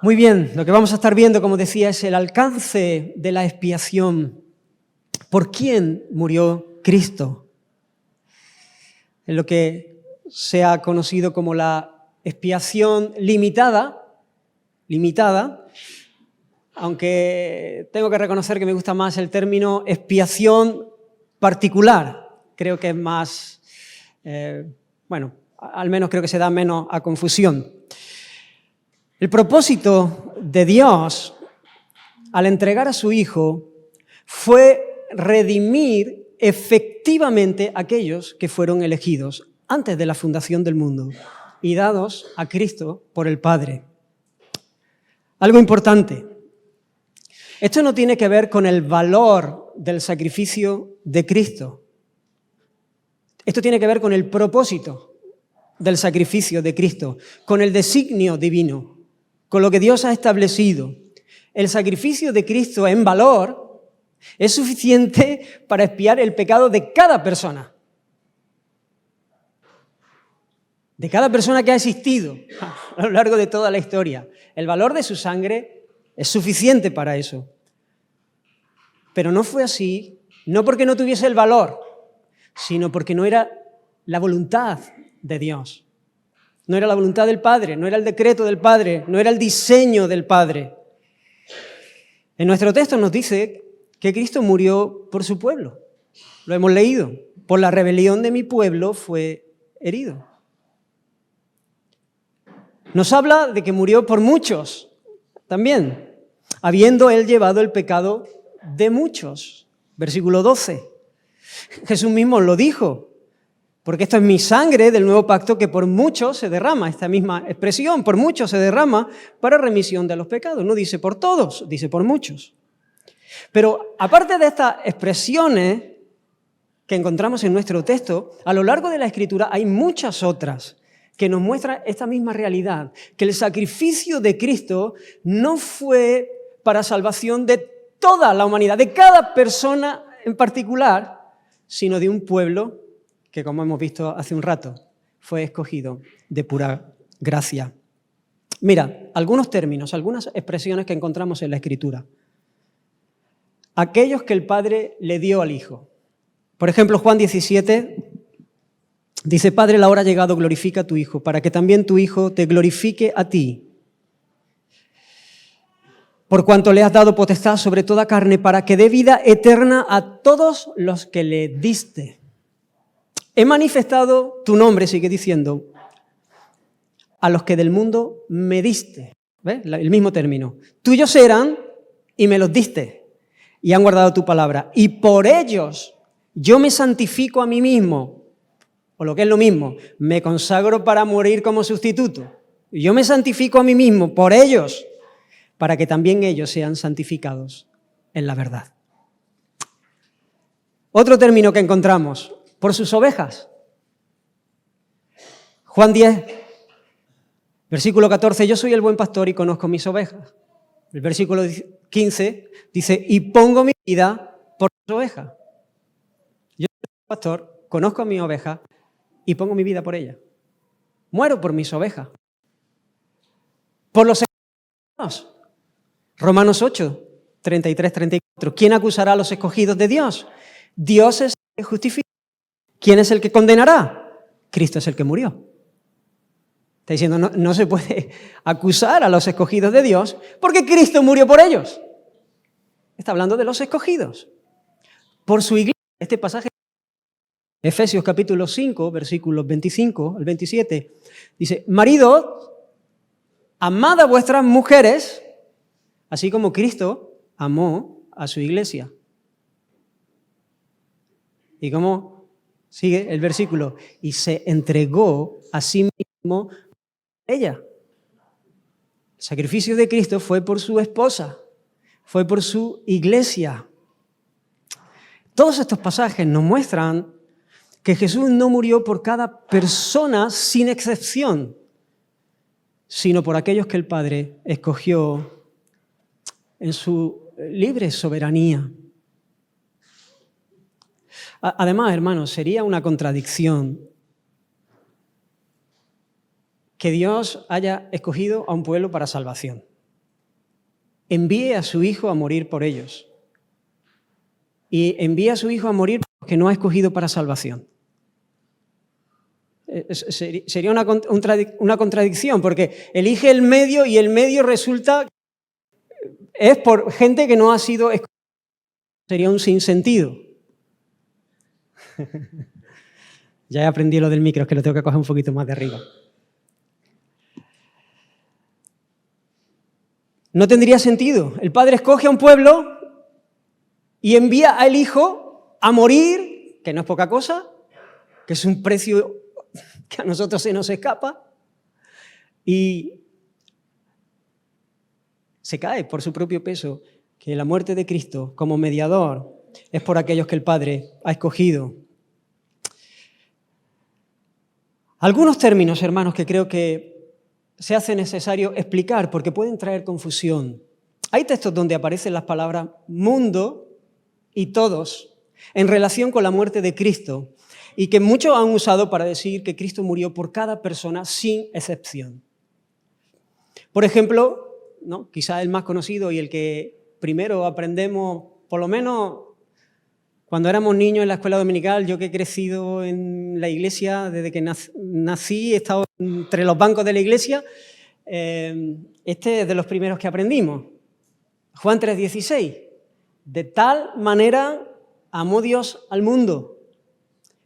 Muy bien, lo que vamos a estar viendo, como decía, es el alcance de la expiación. ¿Por quién murió Cristo? En lo que se ha conocido como la expiación limitada, aunque tengo que reconocer que me gusta más el término expiación particular. Creo que es más, al menos creo que se da menos a confusión. El propósito de Dios al entregar a su Hijo fue redimir efectivamente a aquellos que fueron elegidos antes de la fundación del mundo y dados a Cristo por el Padre. Algo importante, esto no tiene que ver con el valor del sacrificio de Cristo. Esto tiene que ver con el propósito del sacrificio de Cristo, con el designio divino, con lo que Dios ha establecido. El sacrificio de Cristo en valor es suficiente para expiar el pecado de cada persona. De cada persona que ha existido a lo largo de toda la historia. El valor de su sangre es suficiente para eso. Pero no fue así, no porque no tuviese el valor, sino porque no era la voluntad de Dios. No era la voluntad del Padre, no era el decreto del Padre, no era el diseño del Padre. En nuestro texto nos dice que Cristo murió por su pueblo. Lo hemos leído. Por la rebelión de mi pueblo fue herido. Nos habla de que murió por muchos también, habiendo él llevado el pecado de muchos. Versículo 12. Jesús mismo lo dijo. Porque esto es mi sangre del nuevo pacto que por muchos se derrama, esta misma expresión, por muchos se derrama para remisión de los pecados. No dice por todos, dice por muchos. Pero aparte de estas expresiones que encontramos en nuestro texto, a lo largo de la Escritura hay muchas otras que nos muestran esta misma realidad, que el sacrificio de Cristo no fue para salvación de toda la humanidad, de cada persona en particular, sino de un pueblo que, como hemos visto hace un rato, fue escogido de pura gracia. Mira, algunos términos, algunas expresiones que encontramos en la Escritura. Aquellos que el Padre le dio al Hijo. Por ejemplo, Juan 17 dice, Padre, la hora ha llegado, glorifica a tu Hijo, para que también tu Hijo te glorifique a ti. Por cuanto le has dado potestad sobre toda carne, para que dé vida eterna a todos los que le diste. He manifestado tu nombre, sigue diciendo, a los que del mundo me diste. ¿Ves? El mismo término. Tuyos eran y me los diste. Y han guardado tu palabra. Y por ellos yo me santifico a mí mismo. O lo que es lo mismo, me consagro para morir como sustituto. Yo me santifico a mí mismo por ellos, para que también ellos sean santificados en la verdad. Otro término que encontramos, por sus ovejas. Juan 10, versículo 14, yo soy el buen pastor y conozco mis ovejas. El versículo 15 dice, y pongo mi vida por mis ovejas. Yo soy el pastor, conozco a mi oveja y pongo mi vida por ella. Muero por mis ovejas. Por los escogidos. Romanos 8, 33, 34. ¿Quién acusará a los escogidos de Dios? Dios es el que justifica. ¿Quién es el que condenará? Cristo es el que murió. Está diciendo, no se puede acusar a los escogidos de Dios porque Cristo murió por ellos. Está hablando de los escogidos. Por su iglesia, este pasaje, Efesios capítulo 5, versículos 25 al 27, dice, maridos, amad a vuestras mujeres, así como Cristo amó a su iglesia. ¿Y cómo sigue el versículo? Y se entregó a sí mismo ella. El sacrificio de Cristo fue por su esposa, fue por su iglesia. Todos estos pasajes nos muestran que Jesús no murió por cada persona sin excepción, sino por aquellos que el Padre escogió en su libre soberanía. Además, hermanos, sería una contradicción que Dios haya escogido a un pueblo para salvación. Envíe a su Hijo a morir por ellos. Y envíe a su Hijo a morir por los que no ha escogido para salvación. Sería una contradicción, porque elige el medio y el medio resulta es por gente que no ha sido escogida. Sería un sinsentido. Ya aprendí lo del micro, es que lo tengo que coger un poquito más de arriba. No tendría sentido. El Padre escoge a un pueblo y envía al Hijo a morir, que no es poca cosa, que es un precio que a nosotros se nos escapa, y se cae por su propio peso, que la muerte de Cristo como mediador es por aquellos que el Padre ha escogido. Algunos términos, hermanos, que creo que se hace necesario explicar porque pueden traer confusión. Hay textos donde aparecen las palabras mundo y todos en relación con la muerte de Cristo y que muchos han usado para decir que Cristo murió por cada persona sin excepción. Por ejemplo, ¿no? Quizá el más conocido y el que primero aprendemos, por lo menos cuando éramos niños en la escuela dominical, yo que he crecido en la iglesia, desde que nací, he estado entre los bancos de la iglesia, este es de los primeros que aprendimos. Juan 3:16. De tal manera amó Dios al mundo,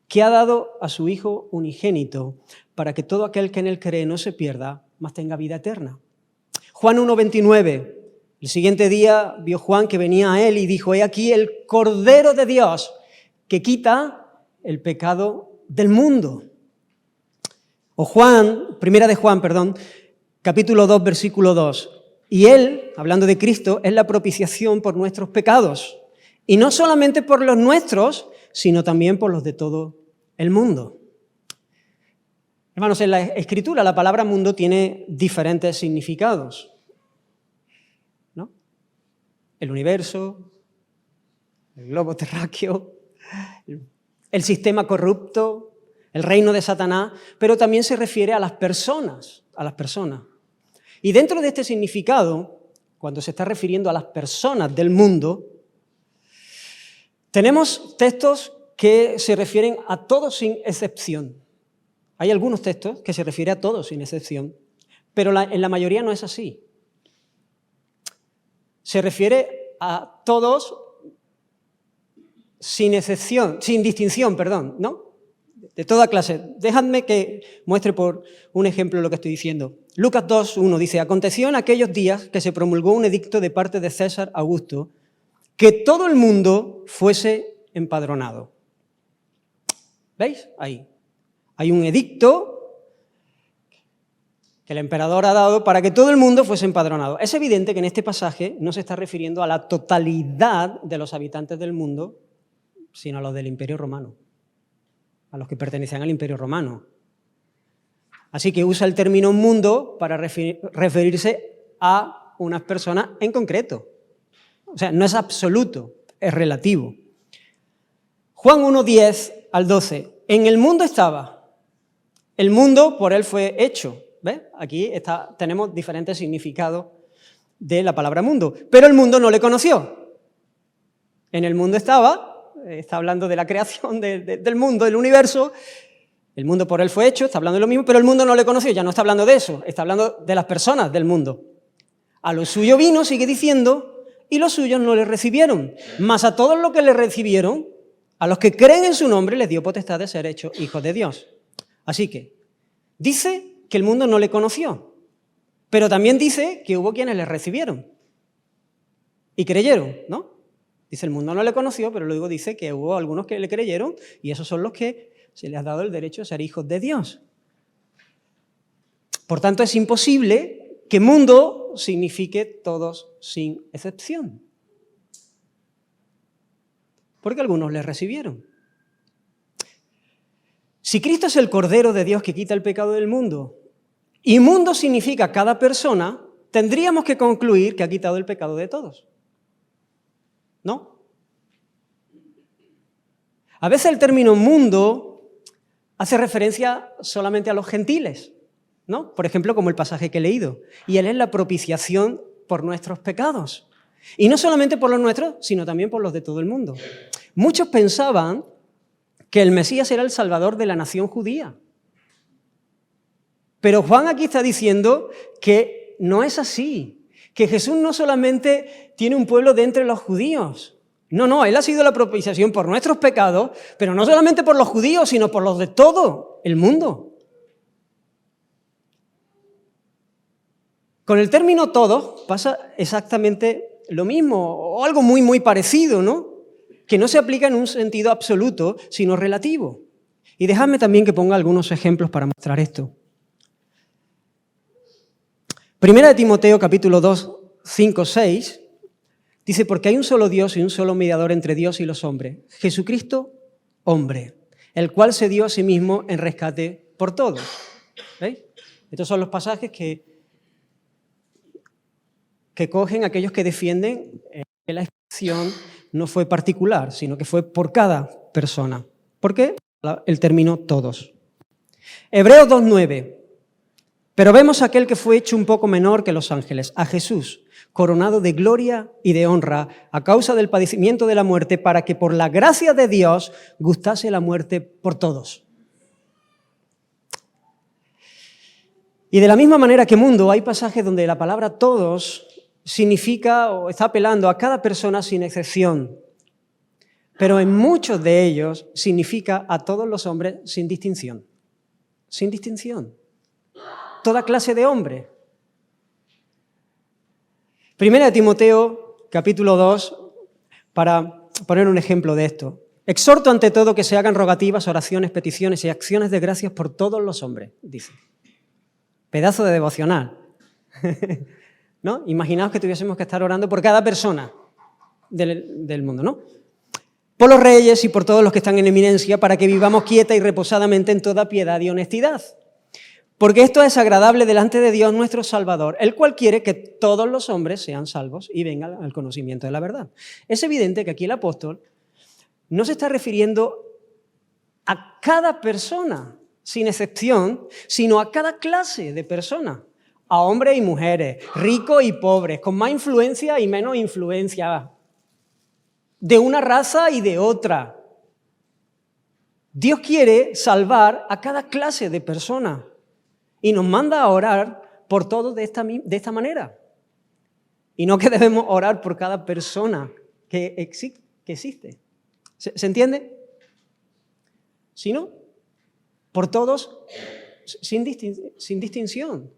que ha dado a su Hijo unigénito, para que todo aquel que en él cree no se pierda, mas tenga vida eterna. Juan 1:29. El siguiente día vio Juan que venía a él y dijo: he aquí el Cordero de Dios que quita el pecado del mundo. O Primera de Juan, capítulo 2, versículo 2. Y él, hablando de Cristo, es la propiciación por nuestros pecados. Y no solamente por los nuestros, sino también por los de todo el mundo. Hermanos, en la Escritura la palabra mundo tiene diferentes significados. El universo, el globo terráqueo, el sistema corrupto, el reino de Satanás, pero también se refiere a las personas. Y dentro de este significado, cuando se está refiriendo a las personas del mundo, tenemos textos que se refieren a todos sin excepción. Hay algunos textos que se refieren a todos sin excepción, pero en la mayoría no es así. Se refiere a todos sin excepción, sin distinción, ¿no? De toda clase. Dejadme que muestre por un ejemplo lo que estoy diciendo. Lucas 2:1 dice: aconteció en aquellos días que se promulgó un edicto de parte de César Augusto que todo el mundo fuese empadronado. ¿Veis? Ahí. Hay un edicto que el emperador ha dado para que todo el mundo fuese empadronado. Es evidente que en este pasaje no se está refiriendo a la totalidad de los habitantes del mundo, sino a los del Imperio Romano, a los que pertenecían al Imperio Romano. Así que usa el término mundo para referirse a unas personas en concreto. O sea, no es absoluto, es relativo. Juan 1:10 al 12. En el mundo estaba, el mundo por él fue hecho. ¿Ves? Aquí tenemos diferentes significados de la palabra mundo. Pero el mundo no le conoció. En el mundo estaba, está hablando de la creación del mundo, del universo. El mundo por él fue hecho, está hablando de lo mismo, pero el mundo no le conoció. Ya no está hablando de eso, está hablando de las personas del mundo. A lo suyo vino, sigue diciendo, y los suyos no le recibieron. Mas a todos los que le recibieron, a los que creen en su nombre, les dio potestad de ser hechos hijos de Dios. Así que dice que el mundo no le conoció, pero también dice que hubo quienes le recibieron y creyeron, ¿no? Dice, el mundo no le conoció, pero luego dice que hubo algunos que le creyeron y esos son los que se les ha dado el derecho a ser hijos de Dios. Por tanto, es imposible que mundo signifique todos sin excepción, porque algunos le recibieron. Si Cristo es el Cordero de Dios que quita el pecado del mundo, y mundo significa cada persona, tendríamos que concluir que ha quitado el pecado de todos. ¿No? A veces el término mundo hace referencia solamente a los gentiles, ¿no? Por ejemplo, como el pasaje que he leído. Y Él es la propiciación por nuestros pecados. Y no solamente por los nuestros, sino también por los de todo el mundo. Muchos pensaban que el Mesías era el Salvador de la nación judía. Pero Juan aquí está diciendo que no es así, que Jesús no solamente tiene un pueblo de entre los judíos. No, Él ha sido la propiciación por nuestros pecados, pero no solamente por los judíos, sino por los de todo el mundo. Con el término todos pasa exactamente lo mismo, o algo muy, muy parecido, ¿no? Que no se aplica en un sentido absoluto, sino relativo. Y dejadme también que ponga algunos ejemplos para mostrar esto. Primera de Timoteo, capítulo 2, 5, 6, dice, porque hay un solo Dios y un solo mediador entre Dios y los hombres, Jesucristo, hombre, el cual se dio a sí mismo en rescate por todos. ¿Veis? Estos son los pasajes que cogen aquellos que defienden que la expiación no fue particular, sino que fue por cada persona. ¿Por qué? El término todos. Hebreos 2:9. Pero vemos a aquel que fue hecho un poco menor que los ángeles, a Jesús, coronado de gloria y de honra a causa del padecimiento de la muerte, para que por la gracia de Dios gustase la muerte por todos. Y de la misma manera que mundo, hay pasajes donde la palabra todos significa o está apelando a cada persona sin excepción, pero en muchos de ellos significa a todos los hombres sin distinción. Sin distinción. Toda clase de hombre. Primera de Timoteo, capítulo 2, para poner un ejemplo de esto. Exhorto ante todo que se hagan rogativas, oraciones, peticiones y acciones de gracias por todos los hombres, dice. Pedazo de devocional. ¿No? Imaginaos que tuviésemos que estar orando por cada persona del mundo, ¿no? Por los reyes y por todos los que están en eminencia, para que vivamos quieta y reposadamente en toda piedad y honestidad. Porque esto es agradable delante de Dios nuestro Salvador, el cual quiere que todos los hombres sean salvos y vengan al conocimiento de la verdad. Es evidente que aquí el apóstol no se está refiriendo a cada persona, sin excepción, sino a cada clase de persona, a hombres y mujeres, ricos y pobres, con más influencia y menos influencia, de una raza y de otra. Dios quiere salvar a cada clase de persona. Y nos manda a orar por todos de esta manera. Y no que debemos orar por cada persona que existe. ¿Se entiende? Sino por todos sin distinción.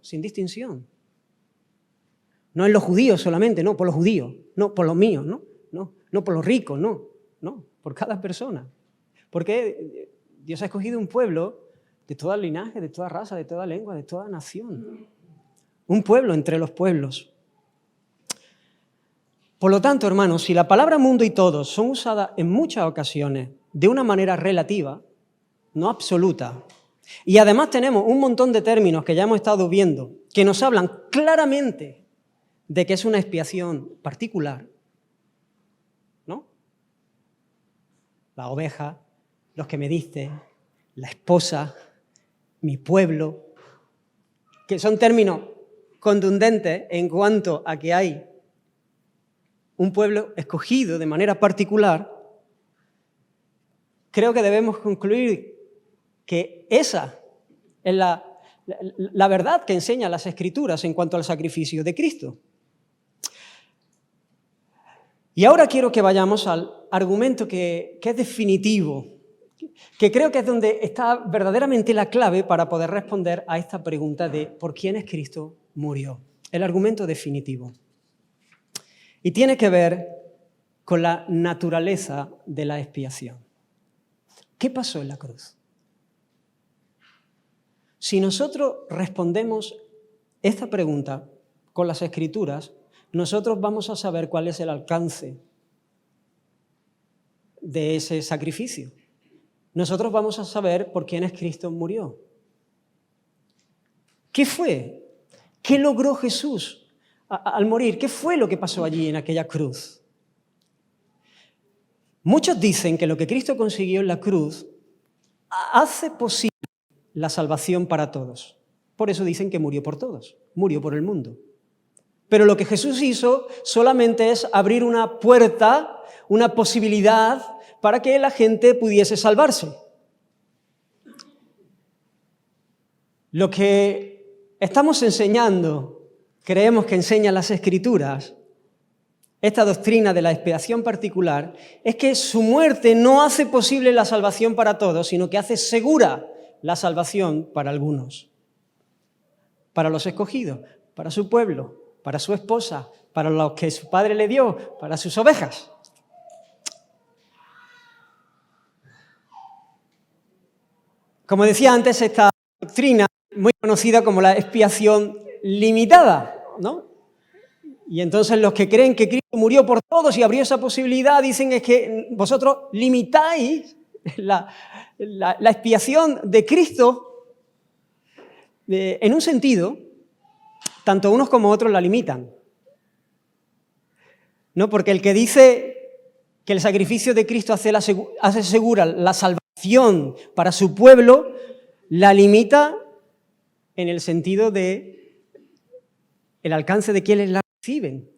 No en los judíos solamente, no, por los judíos, no, por los míos, no por los ricos, no, por cada persona. Porque Dios ha escogido un pueblo de todo linaje, de toda raza, de toda lengua, de toda nación. Un pueblo entre los pueblos. Por lo tanto, hermanos, si la palabra mundo y todos son usadas en muchas ocasiones de una manera relativa, no absoluta, y además tenemos un montón de términos que ya hemos estado viendo, que nos hablan claramente de que es una expiación particular, ¿no? La oveja, los que me diste, la esposa, mi pueblo, que son términos contundentes en cuanto a que hay un pueblo escogido de manera particular, creo que debemos concluir que esa es la verdad que enseñan las Escrituras en cuanto al sacrificio de Cristo. Y ahora quiero que vayamos al argumento que es definitivo, que creo que es donde está verdaderamente la clave para poder responder a esta pregunta de ¿por quiénes Cristo murió? El argumento definitivo. Y tiene que ver con la naturaleza de la expiación. ¿Qué pasó en la cruz? Si nosotros respondemos esta pregunta con las Escrituras, nosotros vamos a saber cuál es el alcance de ese sacrificio. Nosotros vamos a saber por quiénes Cristo murió. ¿Qué fue? ¿Qué logró Jesús al morir, ¿qué fue lo que pasó allí en aquella cruz? Muchos dicen que lo que Cristo consiguió en la cruz hace posible la salvación para todos. Por eso dicen que murió por todos, murió por el mundo. Pero lo que Jesús hizo solamente es abrir una puerta, una posibilidad para que la gente pudiese salvarse. Lo que estamos enseñando, creemos que enseñan las Escrituras, esta doctrina de la expiación particular, es que su muerte no hace posible la salvación para todos, sino que hace segura la salvación para algunos. Para los escogidos, para su pueblo, para su esposa, para los que su padre le dio, para sus ovejas. Como decía antes, esta doctrina es muy conocida como la expiación limitada, ¿no? Y entonces los que creen que Cristo murió por todos y abrió esa posibilidad dicen es que vosotros limitáis la expiación de Cristo en un sentido, tanto unos como otros la limitan. ¿No? Porque el que dice que el sacrificio de Cristo hace segura la salvación para su pueblo, la limita en el sentido de el alcance de quienes la reciben.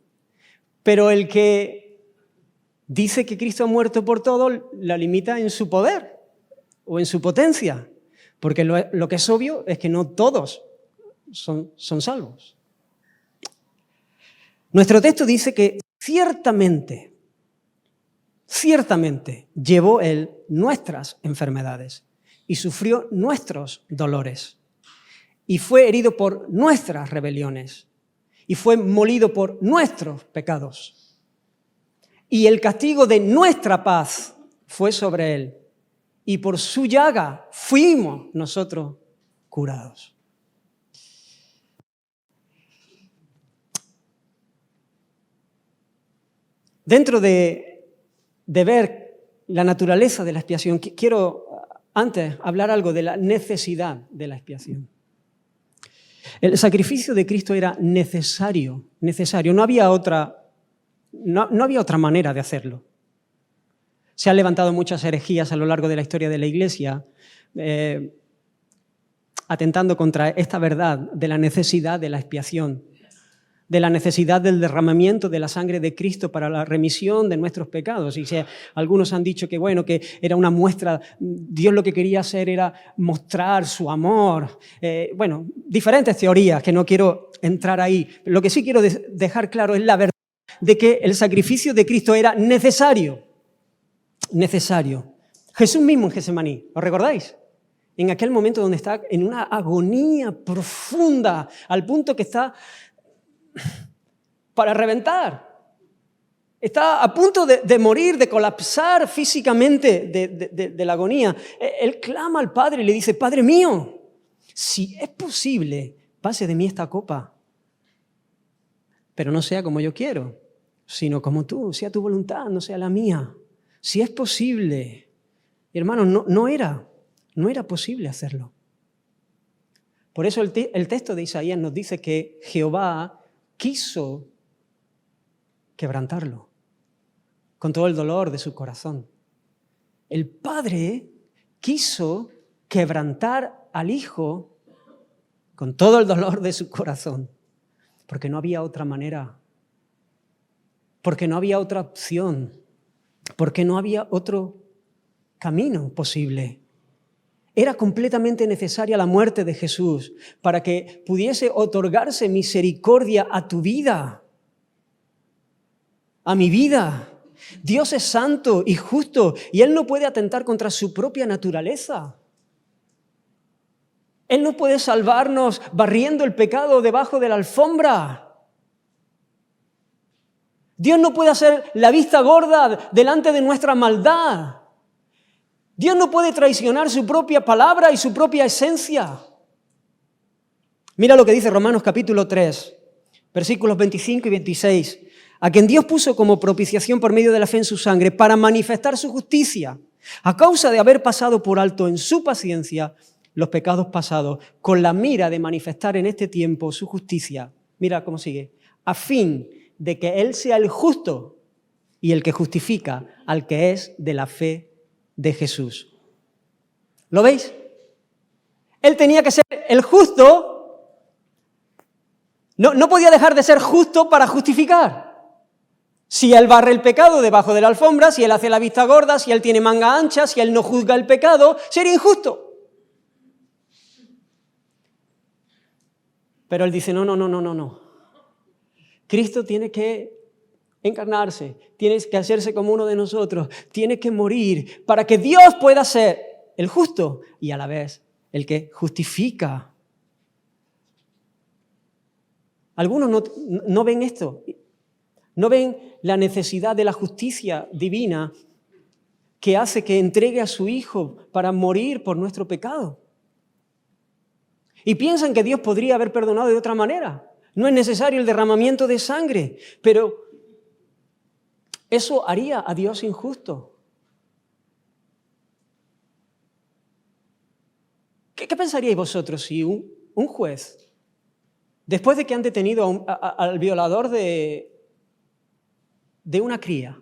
Pero el que dice que Cristo ha muerto por todo, la limita en su poder o en su potencia. Porque lo que es obvio es que no todos son salvos. Nuestro texto dice que ciertamente llevó Él nuestras enfermedades y sufrió nuestros dolores y fue herido por nuestras rebeliones y fue molido por nuestros pecados. Y el castigo de nuestra paz fue sobre Él y por su llaga fuimos nosotros curados. Dentro de ver la naturaleza de la expiación, quiero antes hablar algo de la necesidad de la expiación. El sacrificio de Cristo era necesario. No había otra manera de hacerlo. Se han levantado muchas herejías a lo largo de la historia de la Iglesia, atentando contra esta verdad de la necesidad de la expiación, de la necesidad del derramamiento de la sangre de Cristo para la remisión de nuestros pecados. Y algunos han dicho que, bueno, que era una muestra, Dios lo que quería hacer era mostrar su amor. Diferentes teorías que no quiero entrar ahí. Lo que sí quiero dejar claro es la verdad de que el sacrificio de Cristo era necesario. Jesús mismo en Getsemaní, ¿os recordáis? En aquel momento donde está en una agonía profunda, al punto que está para reventar. Está a punto de morir, de colapsar físicamente de la agonía. Él clama al Padre y le dice, Padre mío, si es posible, pase de mí esta copa. Pero no sea como yo quiero, sino como tú, sea tu voluntad, no sea la mía. Si es posible. Hermanos, no era posible hacerlo. Por eso el texto de Isaías nos dice que Jehová quiso quebrantarlo con todo el dolor de su corazón. El Padre quiso quebrantar al Hijo con todo el dolor de su corazón, porque no había otra manera, porque no había otra opción, porque no había otro camino posible. Era completamente necesaria la muerte de Jesús para que pudiese otorgarse misericordia a tu vida, a mi vida. Dios es santo y justo y Él no puede atentar contra su propia naturaleza. Él no puede salvarnos barriendo el pecado debajo de la alfombra. Dios no puede hacer la vista gorda delante de nuestra maldad. Dios no puede traicionar su propia palabra y su propia esencia. Mira lo que dice Romanos capítulo 3, versículos 25 y 26. A quien Dios puso como propiciación por medio de la fe en su sangre para manifestar su justicia, a causa de haber pasado por alto en su paciencia los pecados pasados, con la mira de manifestar en este tiempo su justicia. Mira cómo sigue. a fin de que Él sea el justo y el que justifica al que es de la fe de Jesús. ¿Lo veis? Él tenía que ser el justo, no podía dejar de ser justo para justificar. Si Él barre el pecado debajo de la alfombra, si Él hace la vista gorda, si Él tiene manga ancha, si Él no juzga el pecado, sería injusto. Pero Él dice, no. Cristo tiene que encarnarse, tiene que hacerse como uno de nosotros, tiene que morir para que Dios pueda ser el justo y a la vez el que justifica. Algunos no ven esto, no ven la necesidad de la justicia divina que hace que entregue a su Hijo para morir por nuestro pecado. Y piensan que Dios podría haber perdonado de otra manera. No es necesario el derramamiento de sangre, pero eso haría a Dios injusto. ¿Qué pensaríais vosotros si un juez, después de que han detenido al violador de una cría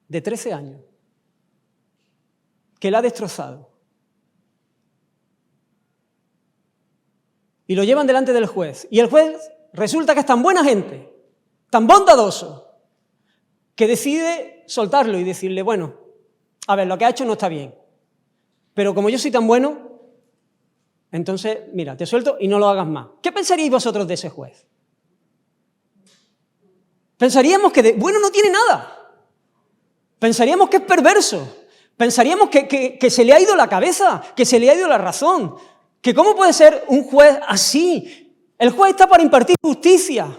de 13 años, que la ha destrozado, y lo llevan delante del juez, y el juez resulta que es tan buena gente, tan bondadoso, que decide soltarlo y decirle, bueno, a ver, lo que ha hecho no está bien, pero como yo soy tan bueno, entonces, mira, te suelto y no lo hagas más. ¿Qué pensaríais vosotros de ese juez? Pensaríamos que de bueno no tiene nada. Pensaríamos que es perverso. Pensaríamos que se le ha ido la cabeza, que se le ha ido la razón. Que ¿cómo puede ser un juez así? El juez está para impartir justicia.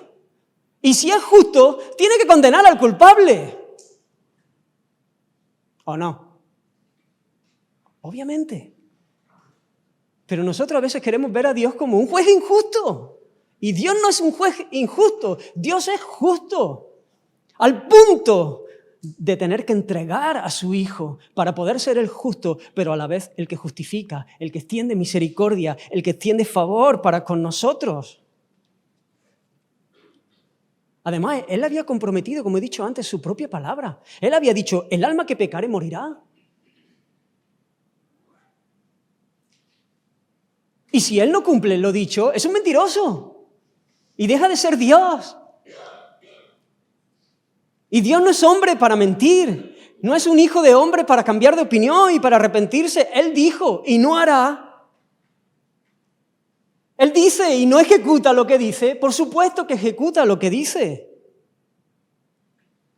Y si es justo, tiene que condenar al culpable. ¿O no? Obviamente. Pero nosotros a veces queremos ver a Dios como un juez injusto. Y Dios no es un juez injusto. Dios es justo. Al punto de tener que entregar a su Hijo para poder ser el justo, pero a la vez el que justifica, el que extiende misericordia, el que extiende favor para con nosotros. Además, Él había comprometido, como he dicho antes, su propia palabra. Él había dicho, el alma que pecare morirá. Y si Él no cumple lo dicho, es un mentiroso. Y deja de ser Dios. Y Dios no es hombre para mentir. No es un hijo de hombre para cambiar de opinión y para arrepentirse. Él dijo y no hará. Él dice y no ejecuta lo que dice. Por supuesto que ejecuta lo que dice.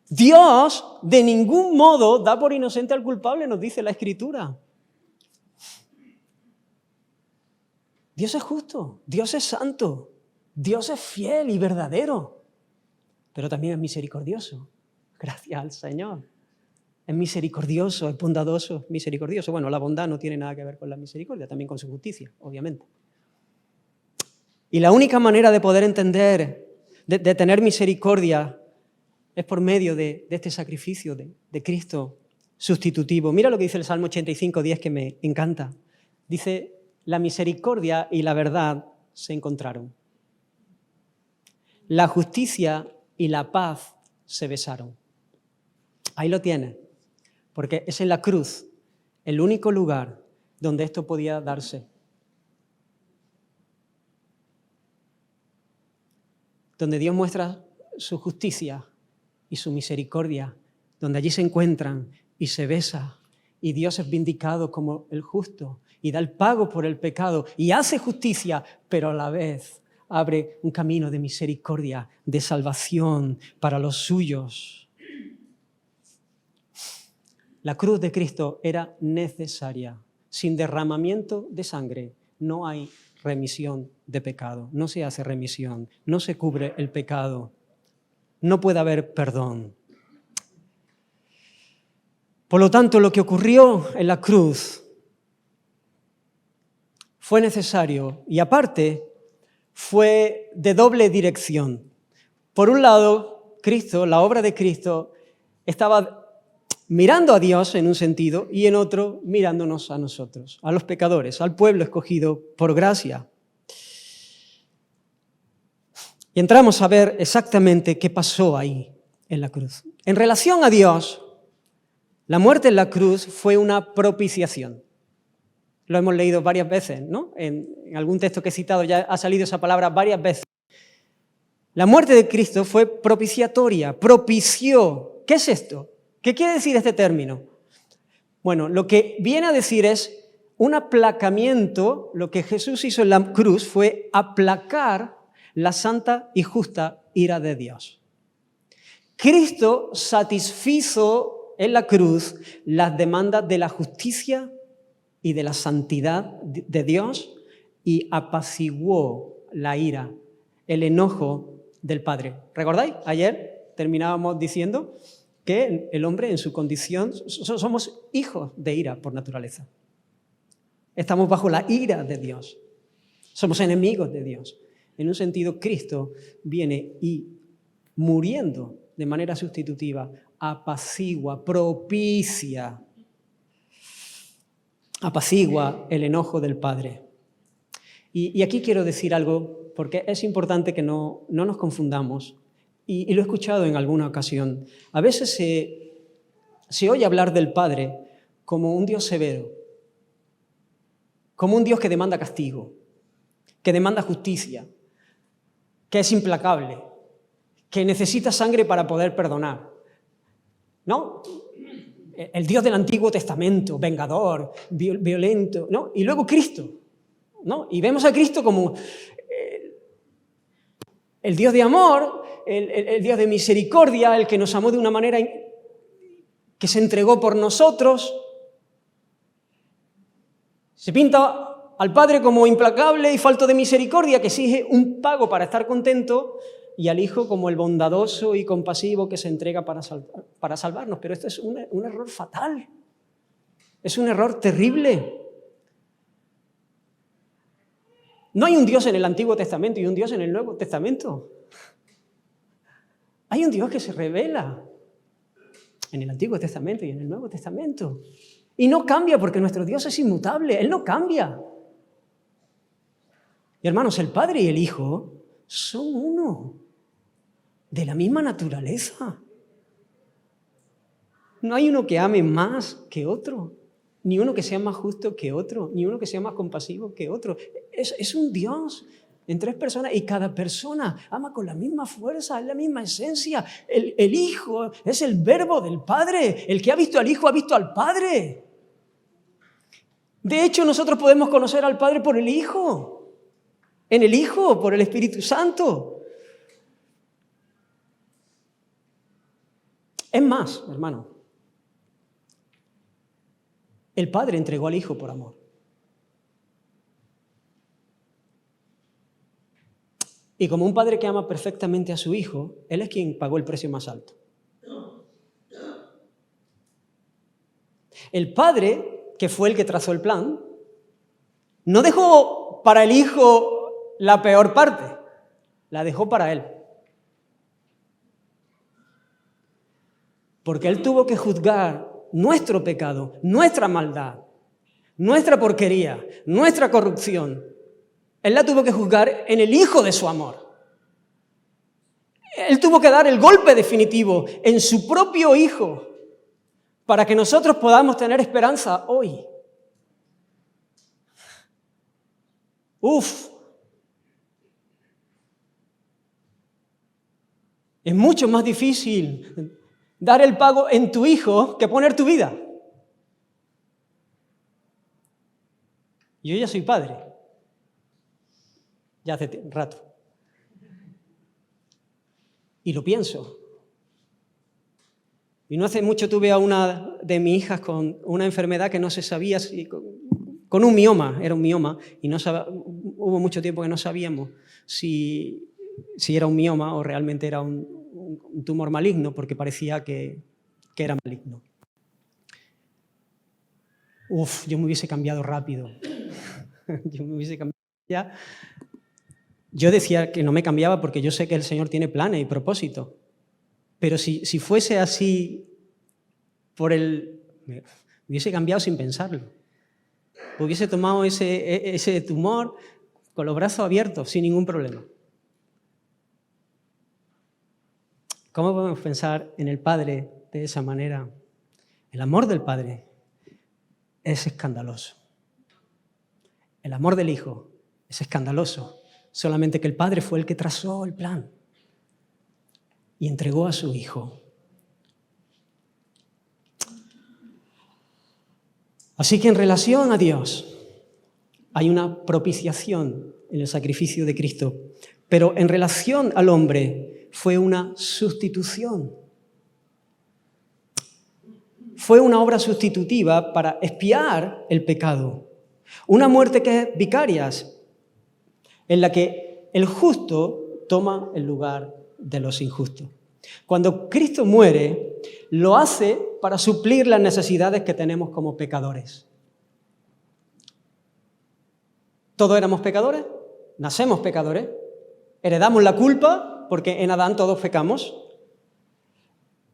Dios de ningún modo da por inocente al culpable, nos dice la Escritura. Dios es justo, Dios es santo, Dios es fiel y verdadero, pero también es misericordioso. Gracias al Señor. Es misericordioso, es bondadoso, es misericordioso. Bueno, la bondad no tiene nada que ver con la misericordia, también con su justicia, obviamente. Y la única manera de poder entender, de tener misericordia, es por medio de este sacrificio de Cristo sustitutivo. Mira lo que dice el Salmo 85:10, que me encanta. Dice, la misericordia y la verdad se encontraron. La justicia y la paz se besaron. Ahí lo tienes, porque es en la cruz el único lugar donde esto podía darse. Donde Dios muestra su justicia y su misericordia, donde allí se encuentran y se besan, y Dios es vindicado como el justo y da el pago por el pecado y hace justicia, pero a la vez abre un camino de misericordia, de salvación para los suyos. La cruz de Cristo era necesaria. Sin derramamiento de sangre no hay remisión de pecado, no se hace remisión, no se cubre el pecado, no puede haber perdón. Por lo tanto, lo que ocurrió en la cruz fue necesario y aparte fue de doble dirección. Por un lado, Cristo, la obra de Cristo, estaba mirando a Dios en un sentido y en otro mirándonos a nosotros, a los pecadores, al pueblo escogido por gracia. Y entramos a ver exactamente qué pasó ahí en la cruz. En relación a Dios, la muerte en la cruz fue una propiciación. Lo hemos leído varias veces, ¿no? En algún texto que he citado ya ha salido esa palabra varias veces. La muerte de Cristo fue propiciatoria, propició. ¿Qué es esto? ¿Qué quiere decir este término? Bueno, lo que viene a decir es un aplacamiento. Lo que Jesús hizo en la cruz fue aplacar la santa y justa ira de Dios. Cristo satisfizo en la cruz las demandas de la justicia y de la santidad de Dios y apaciguó la ira, el enojo del Padre. ¿Recordáis? Ayer terminábamos diciendo que el hombre en su condición somos hijos de ira por naturaleza. Estamos bajo la ira de Dios. Somos enemigos de Dios. En un sentido, Cristo viene y muriendo de manera sustitutiva, apacigua, propicia, apacigua el enojo del Padre. Y aquí quiero decir algo, porque es importante que no nos confundamos, y lo he escuchado en alguna ocasión. A veces se oye hablar del Padre como un Dios severo, como un Dios que demanda castigo, que demanda justicia, que es implacable, que necesita sangre para poder perdonar, ¿no? El Dios del Antiguo Testamento, vengador, violento, ¿no? Y luego Cristo, ¿no? Y vemos a Cristo como el Dios de amor, el Dios de misericordia, el que nos amó de una manera que se entregó por nosotros. Se pinta al Padre como implacable y falto de misericordia, que exige un pago para estar contento, y al Hijo como el bondadoso y compasivo que se entrega para salvarnos. Pero esto es un error fatal. Es un error terrible. No hay un Dios en el Antiguo Testamento y un Dios en el Nuevo Testamento. Hay un Dios que se revela en el Antiguo Testamento y en el Nuevo Testamento. Y no cambia porque nuestro Dios es inmutable. Él no cambia. Y hermanos, el Padre y el Hijo son uno, de la misma naturaleza. No hay uno que ame más que otro, ni uno que sea más justo que otro, ni uno que sea más compasivo que otro. Es un Dios en tres personas y cada persona ama con la misma fuerza, es la misma esencia. El Hijo es el verbo del Padre. El que ha visto al Hijo ha visto al Padre. De hecho, nosotros podemos conocer al Padre por el Hijo, en el Hijo, por el Espíritu Santo. Es más, hermano, el Padre entregó al Hijo por amor. Y como un padre que ama perfectamente a su Hijo, Él es quien pagó el precio más alto. El Padre, que fue el que trazó el plan, no dejó para el Hijo la peor parte, la dejó para Él. Porque Él tuvo que juzgar nuestro pecado, nuestra maldad, nuestra porquería, nuestra corrupción. Él la tuvo que juzgar en el Hijo de su amor. Él tuvo que dar el golpe definitivo en su propio Hijo para que nosotros podamos tener esperanza hoy. Es mucho más difícil dar el pago en tu Hijo que poner tu vida. Yo ya soy padre. Ya hace rato. Y lo pienso. Y no hace mucho tuve a una de mis hijas con una enfermedad que no se sabía, si, con un mioma, era un mioma, y hubo mucho tiempo que no sabíamos si era un mioma o realmente era un tumor maligno, porque parecía que era maligno. Yo me hubiese cambiado rápido. Yo me hubiese cambiado ya. Yo decía que no me cambiaba porque yo sé que el Señor tiene planes y propósitos. Pero si fuese así, me hubiese cambiado sin pensarlo. Hubiese tomado ese tumor con los brazos abiertos, sin ningún problema. ¿Cómo podemos pensar en el Padre de esa manera? El amor del Padre es escandaloso. El amor del Hijo es escandaloso. Solamente que el Padre fue el que trazó el plan y entregó a su Hijo. Así que en relación a Dios hay una propiciación en el sacrificio de Cristo, pero en relación al hombre fue una sustitución. Fue una obra sustitutiva para expiar el pecado. Una muerte que es vicaria, en la que el justo toma el lugar de los injustos. Cuando Cristo muere, lo hace para suplir las necesidades que tenemos como pecadores. ¿Todos éramos pecadores? Nacemos pecadores. Heredamos la culpa porque en Adán todos pecamos.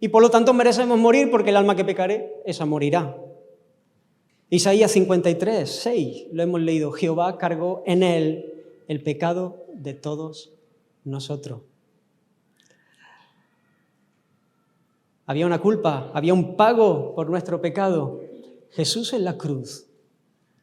Y por lo tanto merecemos morir porque el alma que pecare, esa morirá. Isaías 53, 6, lo hemos leído. Jehová cargó en él el pecado de todos nosotros. Había una culpa, había un pago por nuestro pecado. Jesús en la cruz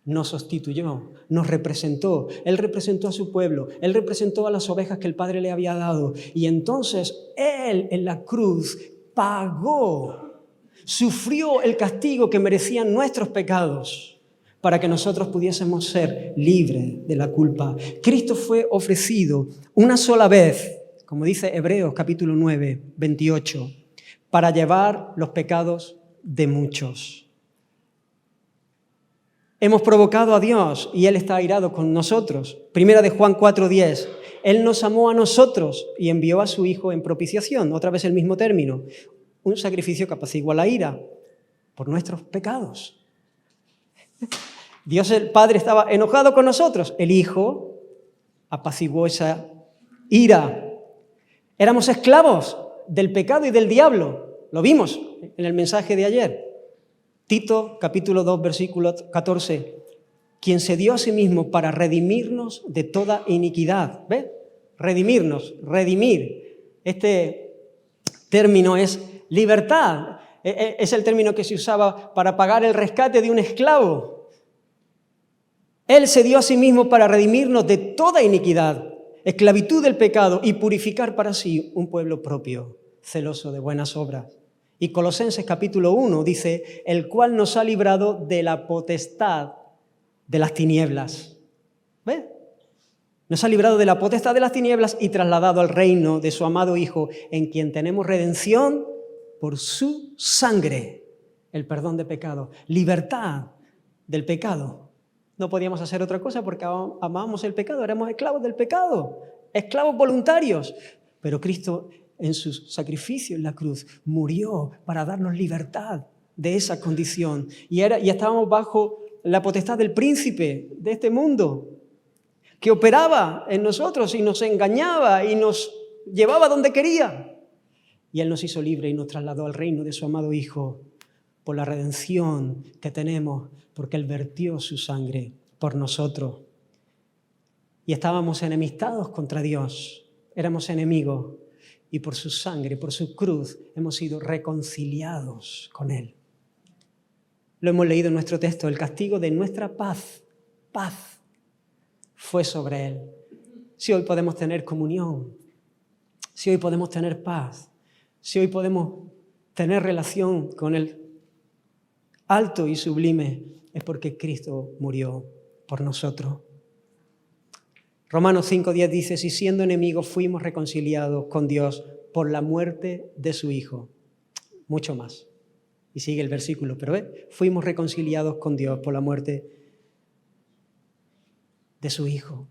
nos sustituyó, nos representó. Él representó a su pueblo, Él representó a las ovejas que el Padre le había dado. Y entonces Él en la cruz pagó, sufrió el castigo que merecían nuestros pecados para que nosotros pudiésemos ser libres de la culpa. Cristo fue ofrecido una sola vez, como dice Hebreos capítulo 9, 28, para llevar los pecados de muchos. Hemos provocado a Dios y Él está airado con nosotros. Primera de Juan 4:10. Él nos amó a nosotros y envió a su Hijo en propiciación. Otra vez el mismo término. Un sacrificio que apacigua la ira por nuestros pecados. Dios el Padre estaba enojado con nosotros. El Hijo apaciguó esa ira. Éramos esclavos del pecado y del diablo. Lo vimos en el mensaje de ayer. Tito, capítulo 2, versículo 14. Quien se dio a sí mismo para redimirnos de toda iniquidad. ¿Ves? Redimirnos, redimir. Este término es libertad. Es el término que se usaba para pagar el rescate de un esclavo. Él se dio a sí mismo para redimirnos de toda iniquidad, esclavitud del pecado y purificar para sí un pueblo propio, celoso de buenas obras. Y Colosenses capítulo 1 dice, el cual nos ha librado de la potestad de las tinieblas. ¿Ves? Nos ha librado de la potestad de las tinieblas y trasladado al reino de su amado Hijo, en quien tenemos redención por su sangre, el perdón de pecado, libertad del pecado. No podíamos hacer otra cosa porque amábamos el pecado, éramos esclavos del pecado, esclavos voluntarios. Pero Cristo en su sacrificio en la cruz murió para darnos libertad de esa condición. Y estábamos bajo la potestad del príncipe de este mundo, que operaba en nosotros y nos engañaba y nos llevaba donde quería. Y Él nos hizo libres y nos trasladó al reino de su amado Hijo por la redención que tenemos, porque Él vertió su sangre por nosotros. Y estábamos enemistados contra Dios, éramos enemigos, y por su sangre, por su cruz, hemos sido reconciliados con Él. Lo hemos leído en nuestro texto, el castigo de nuestra paz fue sobre Él. Si hoy podemos tener comunión, si hoy podemos tener paz, si hoy podemos tener relación con el alto y sublime, es porque Cristo murió por nosotros. Romanos 5:10 dice, si siendo enemigos fuimos reconciliados con Dios por la muerte de su Hijo. Mucho más. Y sigue el versículo, pero fuimos reconciliados con Dios por la muerte de su Hijo.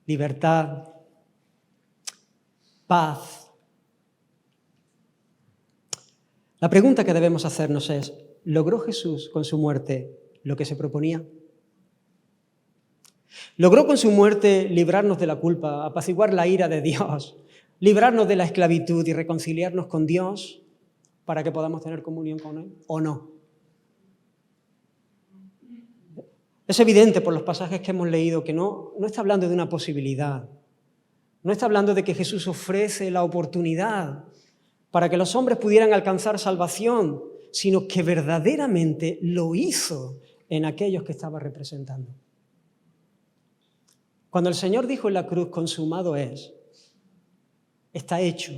Libertad, paz. La pregunta que debemos hacernos es, ¿logró Jesús con su muerte lo que se proponía? ¿Logró con su muerte librarnos de la culpa, apaciguar la ira de Dios, librarnos de la esclavitud y reconciliarnos con Dios para que podamos tener comunión con Él o no? Es evidente por los pasajes que hemos leído que no está hablando de una posibilidad, No está hablando de que Jesús ofrece la oportunidad para que los hombres pudieran alcanzar salvación, sino que verdaderamente lo hizo en aquellos que estaba representando. Cuando el Señor dijo en la cruz, consumado es, está hecho.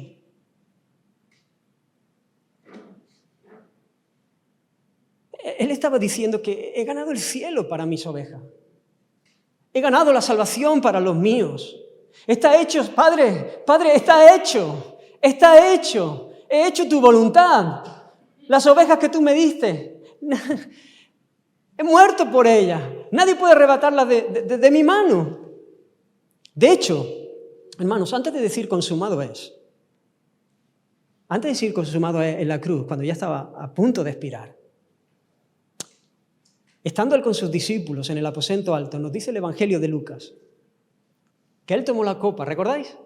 Él estaba diciendo que he ganado el cielo para mis ovejas. He ganado la salvación para los míos. Está hecho, Padre, está hecho. Está hecho. He hecho tu voluntad. Las ovejas que tú me diste, he muerto por ellas. Nadie puede arrebatarlas de mi mano. De hecho, hermanos, antes de decir consumado es, en la cruz, cuando ya estaba a punto de expirar, estando él con sus discípulos en el aposento alto, nos dice el Evangelio de Lucas, que él tomó la copa, ¿recordáis?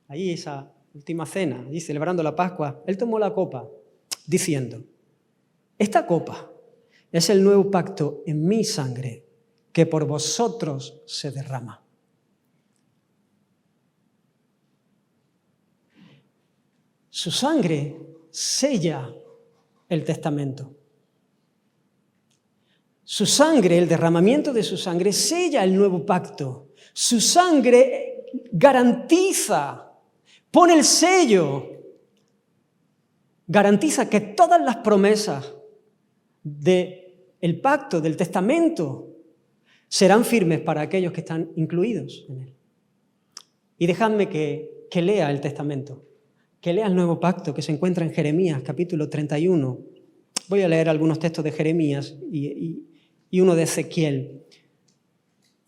Ahí esa última cena, allí celebrando la Pascua, él tomó la copa diciendo, esta copa es el nuevo pacto en mi sangre que por vosotros se derrama. Su sangre sella el testamento. Su sangre, el derramamiento de su sangre, sella el nuevo pacto. Su sangre garantiza, pone el sello, garantiza que todas las promesas del pacto, del testamento, serán firmes para aquellos que están incluidos en él. Y dejadme que lea el testamento, que lea el nuevo pacto que se encuentra en Jeremías, capítulo 31. Voy a leer algunos textos de Jeremías y uno de Ezequiel.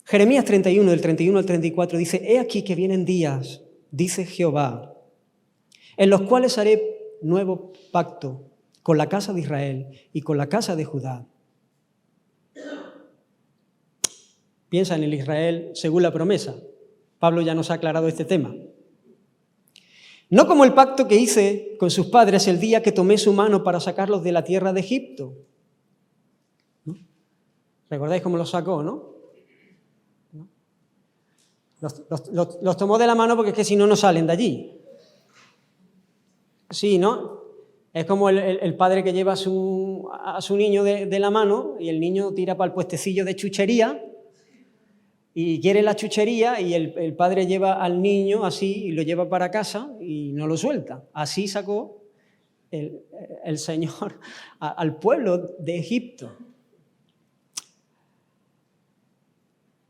Jeremías 31, del 31 al 34, dice, he aquí que vienen días, dice Jehová, en los cuales haré nuevo pacto con la casa de Israel y con la casa de Judá. Piensa en el Israel según la promesa. Pablo ya nos ha aclarado este tema. No como el pacto que hice con sus padres el día que tomé su mano para sacarlos de la tierra de Egipto. ¿No? ¿Recordáis cómo los sacó, no? Los tomó de la mano porque es que si no, no salen de allí. Sí, ¿no? Es como el padre que lleva a su niño de la mano y el niño tira para el puestecillo de chuchería y quiere la chuchería y el padre lleva al niño así y lo lleva para casa y no lo suelta. Así sacó el Señor al pueblo de Egipto.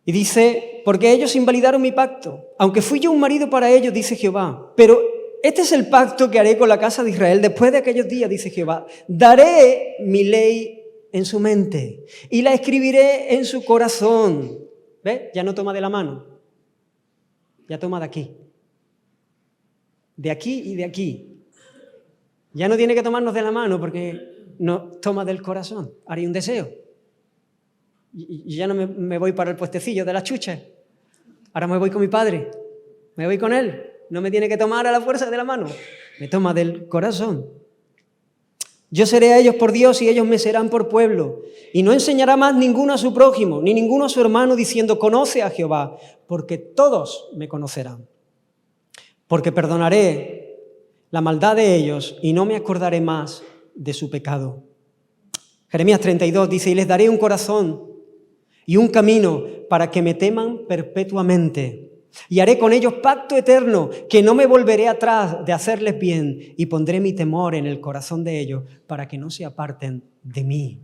Y dice, porque ellos invalidaron mi pacto, aunque fui yo un marido para ellos, dice Jehová. Pero este es el pacto que haré con la casa de Israel después de aquellos días, dice Jehová. Daré mi ley en su mente y la escribiré en su corazón. ¿Ves? Ya no toma de la mano, ya toma de aquí. De aquí y de aquí. Ya no tiene que tomarnos de la mano porque nos toma del corazón. Haré un deseo. Y ya no me voy para el puestecillo de las chuches. Ahora me voy con mi padre. Me voy con él. No me tiene que tomar a la fuerza de la mano. Me toma del corazón. Yo seré a ellos por Dios y ellos me serán por pueblo. Y no enseñará más ninguno a su prójimo, ni ninguno a su hermano, diciendo, conoce a Jehová, porque todos me conocerán. Porque perdonaré la maldad de ellos y no me acordaré más de su pecado. Jeremías 32 dice, y les daré un corazón y un camino para que me teman perpetuamente. Y haré con ellos pacto eterno, que no me volveré atrás de hacerles bien, y pondré mi temor en el corazón de ellos para que no se aparten de mí.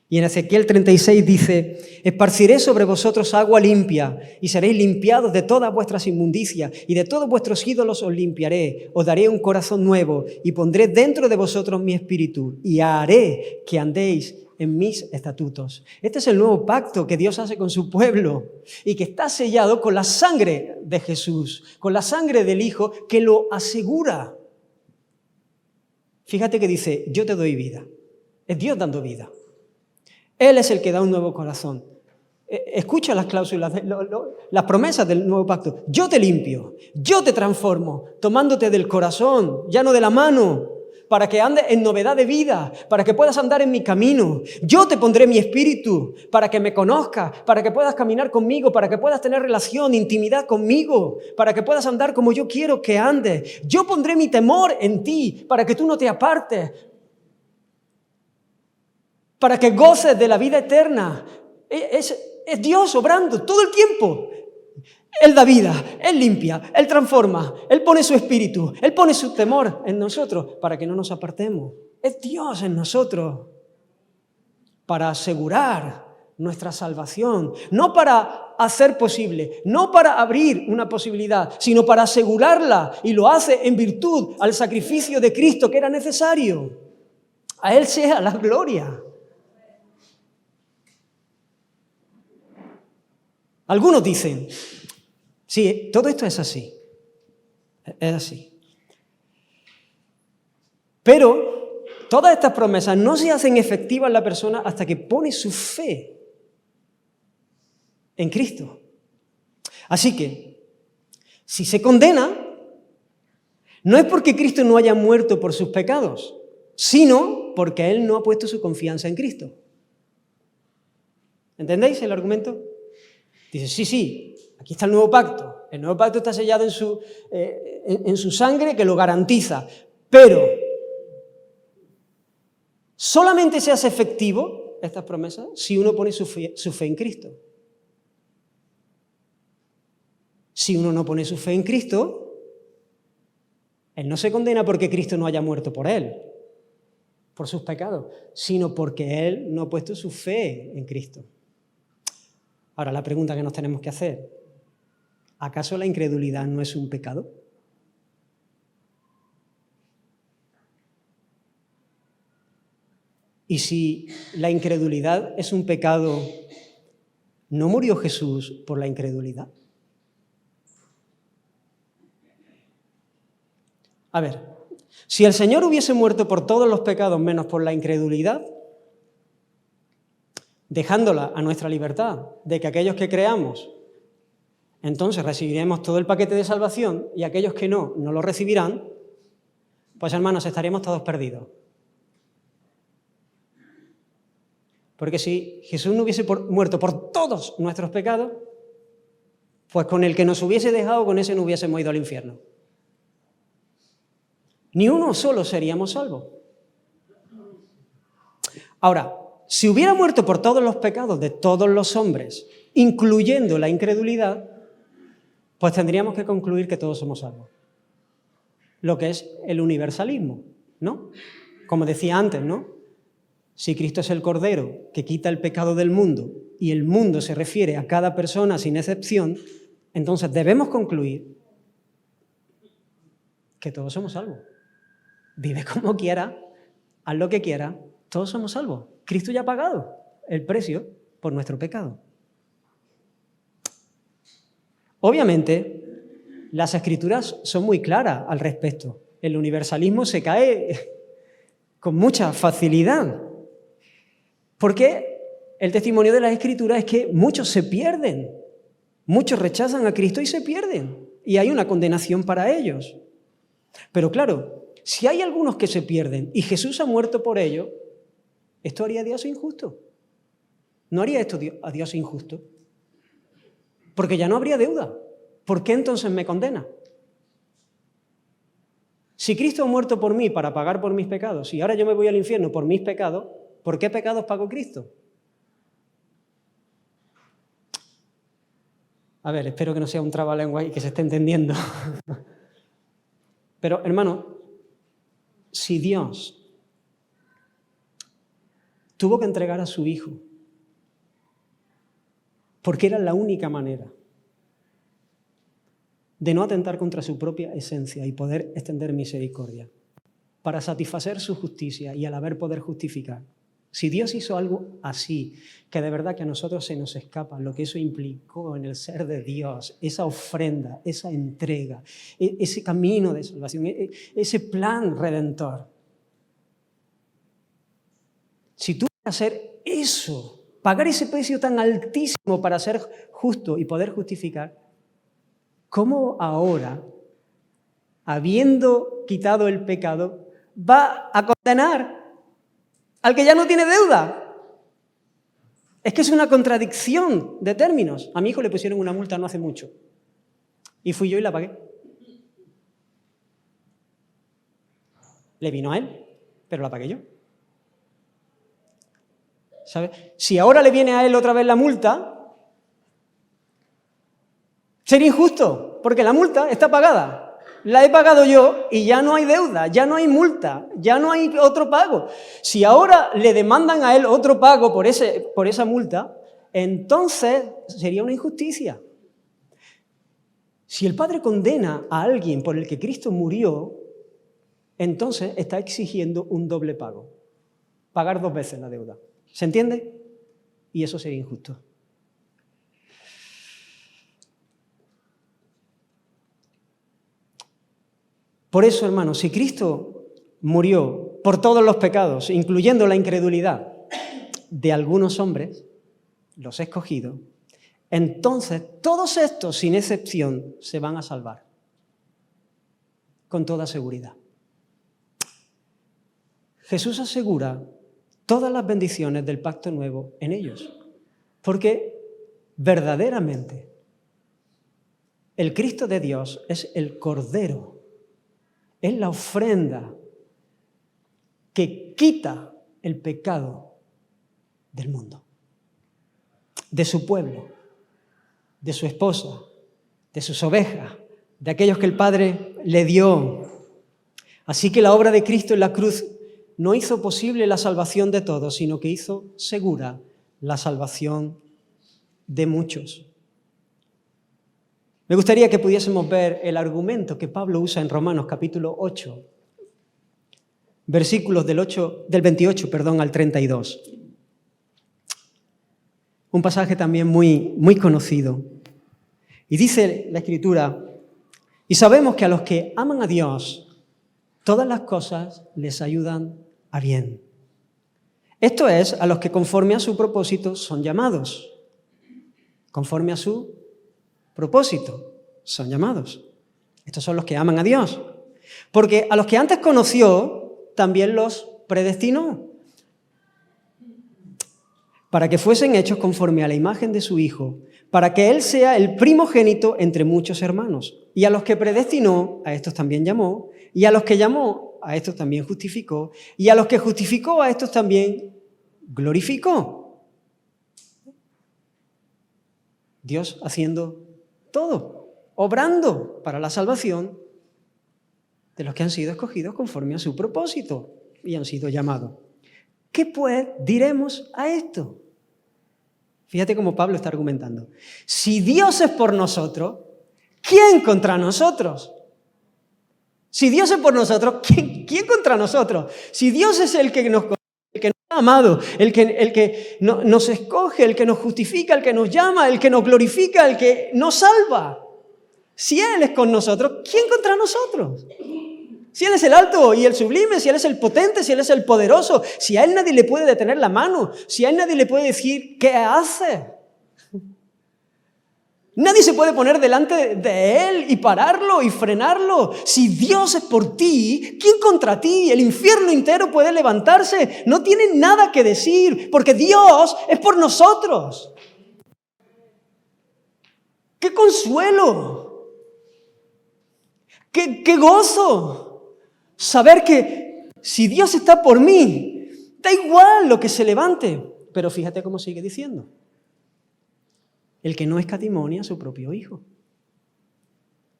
Y en Ezequiel 36 dice, esparciré sobre vosotros agua limpia, y seréis limpiados de todas vuestras inmundicias, y de todos vuestros ídolos os limpiaré, os daré un corazón nuevo, y pondré dentro de vosotros mi espíritu, y haré que andéis en mis estatutos. Este es el nuevo pacto que Dios hace con su pueblo y que está sellado con la sangre de Jesús, con la sangre del Hijo que lo asegura. Fíjate que dice, yo te doy vida. Es Dios dando vida. Él es el que da un nuevo corazón. Escucha las cláusulas, las promesas del nuevo pacto. Yo te limpio, yo te transformo, tomándote del corazón, ya no de la mano. para que andes en novedad de vida, para que puedas andar en mi camino. Yo te pondré mi espíritu para que me conozcas, para que puedas caminar conmigo, para que puedas tener relación, intimidad conmigo, para que puedas andar como yo quiero que andes. Yo pondré mi temor en ti para que tú no te apartes, para que goces de la vida eterna. Es Dios obrando todo el tiempo. Él da vida, Él limpia, Él transforma, Él pone su espíritu, Él pone su temor en nosotros para que no nos apartemos. Es Dios en nosotros para asegurar nuestra salvación, no para hacer posible, no para abrir una posibilidad, sino para asegurarla, y lo hace en virtud al sacrificio de Cristo que era necesario. A Él sea la gloria. Algunos dicen, sí, todo esto es así. Es así. Pero todas estas promesas no se hacen efectivas en la persona hasta que pone su fe en Cristo. Así que, si se condena, no es porque Cristo no haya muerto por sus pecados, sino porque Él no ha puesto su confianza en Cristo. ¿Entendéis el argumento? Dice, sí, aquí está el nuevo pacto. El nuevo pacto está sellado en su sangre que lo garantiza. Pero solamente se hace efectivo estas promesas si uno pone su fe en Cristo. Si uno no pone su fe en Cristo, Él no se condena porque Cristo no haya muerto por él, por sus pecados, sino porque Él no ha puesto su fe en Cristo. Ahora, la pregunta que nos tenemos que hacer, ¿acaso la incredulidad no es un pecado? Y si la incredulidad es un pecado, ¿no murió Jesús por la incredulidad? A ver, si el Señor hubiese muerto por todos los pecados menos por la incredulidad, dejándola a nuestra libertad de que aquellos que creamos, entonces recibiremos todo el paquete de salvación y aquellos que no lo recibirán, pues hermanos, estaríamos todos perdidos. Porque si Jesús no hubiese muerto por todos nuestros pecados, pues con el que nos hubiese dejado, con ese no hubiésemos ido al infierno. Ni uno solo seríamos salvos. Ahora, si hubiera muerto por todos los pecados de todos los hombres, incluyendo la incredulidad, pues tendríamos que concluir que todos somos salvos. Lo que es el universalismo, ¿no? Como decía antes, ¿no? Si Cristo es el Cordero que quita el pecado del mundo y el mundo se refiere a cada persona sin excepción, entonces debemos concluir que todos somos salvos. Vive como quiera, haz lo que quiera, todos somos salvos. Cristo ya ha pagado el precio por nuestro pecado. Obviamente, las Escrituras son muy claras al respecto. El universalismo se cae con mucha facilidad. Porque el testimonio de las Escrituras es que muchos se pierden. Muchos rechazan a Cristo y se pierden. Y hay una condenación para ellos. Pero claro, si hay algunos que se pierden y Jesús ha muerto por ellos, ¿esto haría a Dios injusto? ¿No haría esto a Dios injusto? Porque ya no habría deuda. ¿Por qué entonces me condena? Si Cristo ha muerto por mí para pagar por mis pecados, y ahora yo me voy al infierno por mis pecados, ¿por qué pecados pagó Cristo? A ver, espero que no sea un trabalengua y que se esté entendiendo. Pero, hermano, si Dios tuvo que entregar a su Hijo, porque era la única manera de no atentar contra su propia esencia y poder extender misericordia, para satisfacer su justicia y al haber poder justificar. Si Dios hizo algo así, que de verdad que a nosotros se nos escapa lo que eso implicó en el ser de Dios, esa ofrenda, esa entrega, ese camino de salvación, ese plan redentor. Si tú vas a hacer eso, pagar ese precio tan altísimo para ser justo y poder justificar, ¿cómo ahora, habiendo quitado el pecado, va a condenar al que ya no tiene deuda. Es que es una contradicción de términos. A mi hijo le pusieron una multa no hace mucho. Y fui yo y la pagué. Le vino a él, pero la pagué yo. ¿Sabes? Si ahora le viene a él otra vez la multa, sería injusto, porque la multa está pagada. La he pagado yo y ya no hay deuda, ya no hay multa, ya no hay otro pago. Si ahora le demandan a él otro pago por esa multa, entonces sería una injusticia. Si el Padre condena a alguien por el que Cristo murió, entonces está exigiendo un doble pago. Pagar 2 veces la deuda. ¿Se entiende? Y eso sería injusto. Por eso, hermanos, si Cristo murió por todos los pecados, incluyendo la incredulidad de algunos hombres, los escogidos, entonces todos estos, sin excepción, se van a salvar. Con toda seguridad. Jesús asegura todas las bendiciones del pacto nuevo en ellos, porque verdaderamente el Cristo de Dios es el Cordero, es la ofrenda que quita el pecado del mundo, de su pueblo, de su esposa, de sus ovejas, de aquellos que el Padre le dio. Así que la obra de Cristo en la cruz no hizo posible la salvación de todos, sino que hizo segura la salvación de muchos. Me gustaría que pudiésemos ver el argumento que Pablo usa en Romanos capítulo 8, versículos del 28 al 32. Un pasaje también muy conocido. Y dice la Escritura, y sabemos que a los que aman a Dios, todas las cosas les ayudan a bien. Esto es, a los que conforme a su propósito son llamados. Conforme a su propósito son llamados. Estos son los que aman a Dios. Porque a los que antes conoció, también los predestinó, para que fuesen hechos conforme a la imagen de su Hijo, para que Él sea el primogénito entre muchos hermanos. Y a los que predestinó, a estos también llamó, y a los que llamó, a estos también justificó, y a los que justificó, a estos también glorificó. Dios haciendo todo, obrando para la salvación de los que han sido escogidos conforme a su propósito y han sido llamados. ¿Qué pues diremos a esto? Fíjate cómo Pablo está argumentando. Si Dios es por nosotros, ¿quién contra nosotros? Si Dios es por nosotros, ¿quién contra nosotros? Si Dios es el que nos ha amado, el que nos escoge, el que nos justifica, el que nos llama, el que nos glorifica, el que nos salva. Si Él es con nosotros, ¿quién contra nosotros? Si Él es el alto y el sublime, si Él es el potente, si Él es el poderoso, si a Él nadie le puede detener la mano, si a Él nadie le puede decir ¿qué hace? Nadie se puede poner delante de Él y pararlo y frenarlo. Si Dios es por ti, ¿quién contra ti? El infierno entero puede levantarse. No tiene nada que decir, porque Dios es por nosotros. ¡Qué consuelo! ¡Qué gozo! Saber que si Dios está por mí, da igual lo que se levante. Pero fíjate cómo sigue diciendo. El que no escatimó a su propio Hijo,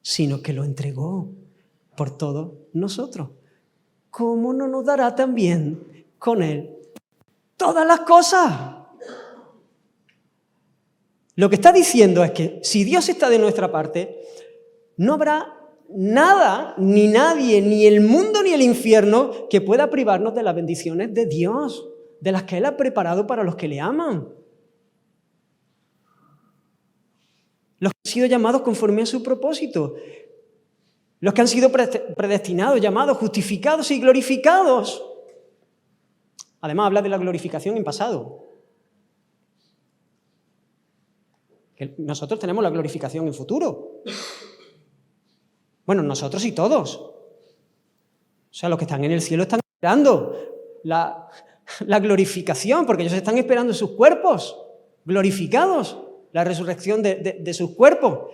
sino que lo entregó por todos nosotros. ¿Cómo no nos dará también con Él todas las cosas? Lo que está diciendo es que si Dios está de nuestra parte, no habrá nada, ni nadie, ni el mundo, ni el infierno que pueda privarnos de las bendiciones de Dios, de las que Él ha preparado para los que le aman. Los que han sido llamados conforme a su propósito. Los que han sido predestinados, llamados, justificados y glorificados. Además, habla de la glorificación en pasado. Nosotros tenemos la glorificación en futuro. Bueno, nosotros y todos. sea, los que están en el cielo están esperando la glorificación, porque ellos están esperando sus cuerpos glorificados, la resurrección de sus cuerpos. O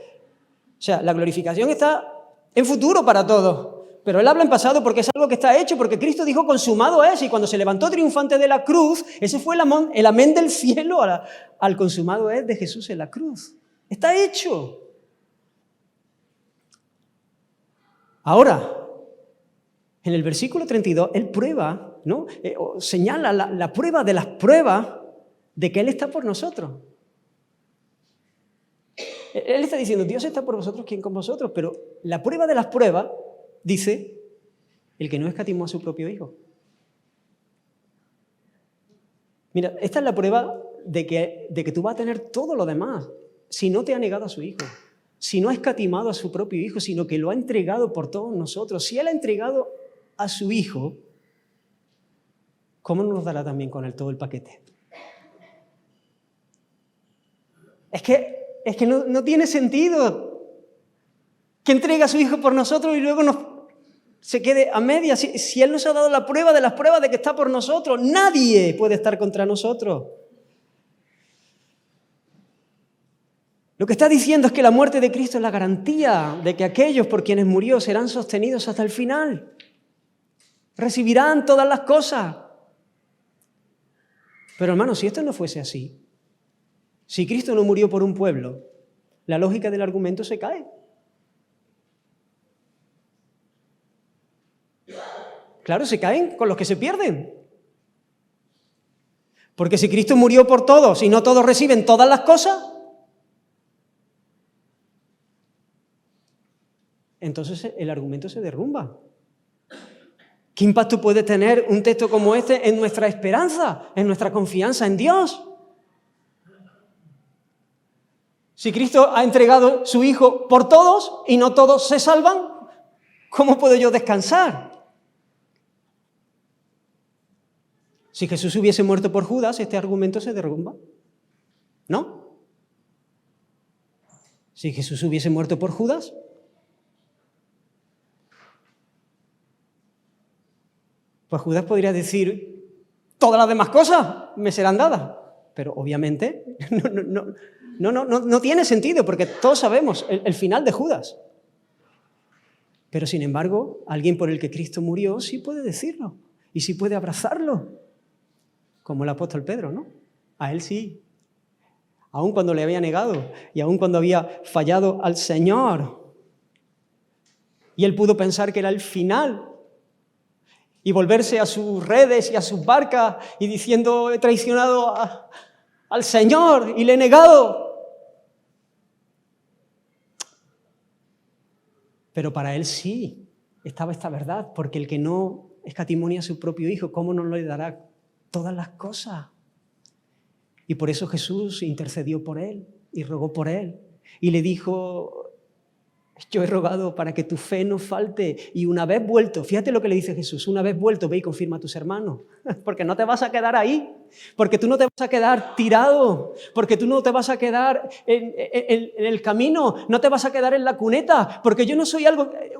sea, la glorificación está en futuro para todos. Pero él habla en pasado porque es algo que está hecho, porque Cristo dijo consumado es, y cuando se levantó triunfante de la cruz, ese fue el amén del cielo al consumado es de Jesús en la cruz. Está hecho. Ahora, en el versículo 32, él prueba, ¿no? Señala la prueba de las pruebas de que Él está por nosotros. Él está diciendo, Dios está por vosotros, ¿quién con vosotros? Pero la prueba de las pruebas, dice, el que no escatimó a su propio Hijo. Mira, esta es la prueba de que tú vas a tener todo lo demás si no te ha negado a su Hijo, si no ha escatimado a su propio Hijo, sino que lo ha entregado por todos nosotros. Si Él ha entregado a su Hijo, ¿cómo no nos dará también con Él todo el paquete? Es que no tiene sentido que entregue a su Hijo por nosotros y luego se quede a medias. Si Él nos ha dado la prueba de las pruebas de que está por nosotros, nadie puede estar contra nosotros. Lo que está diciendo es que la muerte de Cristo es la garantía de que aquellos por quienes murió serán sostenidos hasta el final. Recibirán todas las cosas. Pero hermanos, si esto no fuese así, si Cristo no murió por un pueblo, la lógica del argumento se cae. Claro, se caen con los que se pierden. Porque si Cristo murió por todos y no todos reciben todas las cosas, entonces el argumento se derrumba. ¿Qué impacto puede tener un texto como este en nuestra esperanza, en nuestra confianza en Dios? Si Cristo ha entregado su Hijo por todos y no todos se salvan, ¿cómo puedo yo descansar? Si Jesús hubiese muerto por Judas, este argumento se derrumba, ¿no? Si Jesús hubiese muerto por Judas, pues Judas podría decir, todas las demás cosas me serán dadas. Pero obviamente no tiene sentido, porque todos sabemos el final de Judas. Pero sin embargo, alguien por el que Cristo murió sí puede decirlo y sí puede abrazarlo, como el apóstol Pedro, ¿no? A él sí. Aun cuando le había negado y aun cuando había fallado al Señor. Y él pudo pensar que era el final y volverse a sus redes y a sus barcas y diciendo, he traicionado al Señor y le he negado. Pero para él sí estaba esta verdad, porque el que no escatimó a su propio Hijo, ¿cómo no le dará todas las cosas? Y por eso Jesús intercedió por él y rogó por él y le dijo, yo he rogado para que tu fe no falte, y una vez vuelto, fíjate lo que le dice Jesús, una vez vuelto ve y confirma a tus hermanos, porque no te vas a quedar ahí, porque tú no te vas a quedar tirado, porque tú no te vas a quedar en el camino, no te vas a quedar en la cuneta, porque yo no soy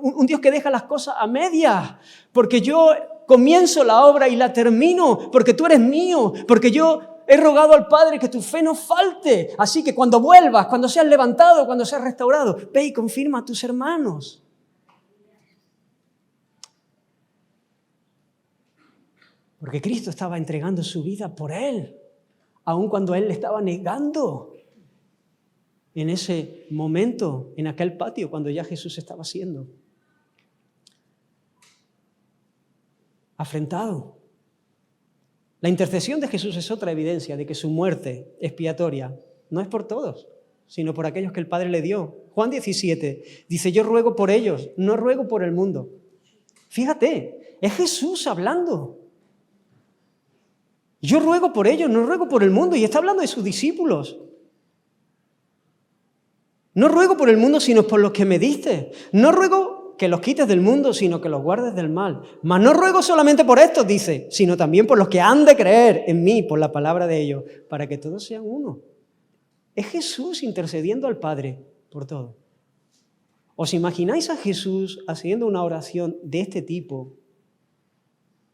un Dios que deja las cosas a medias, porque yo comienzo la obra y la termino, porque tú eres mío, porque yo he rogado al Padre que tu fe no falte. Así que cuando vuelvas, cuando seas levantado, cuando seas restaurado, ve y confirma a tus hermanos. Porque Cristo estaba entregando su vida por él, aun cuando él le estaba negando en ese momento, en aquel patio, cuando ya Jesús estaba siendo afrentado. La intercesión de Jesús es otra evidencia de que su muerte expiatoria no es por todos, sino por aquellos que el Padre le dio. Juan 17 dice, yo ruego por ellos, no ruego por el mundo. Fíjate, es Jesús hablando. Yo ruego por ellos, no ruego por el mundo. Y está hablando de sus discípulos. No ruego por el mundo, sino por los que me diste. No ruego que los quites del mundo, sino que los guardes del mal. Mas no ruego solamente por estos, dice, sino también por los que han de creer en mí, por la palabra de ellos, para que todos sean uno. Es Jesús intercediendo al Padre por todo. ¿Os imagináis a Jesús haciendo una oración de este tipo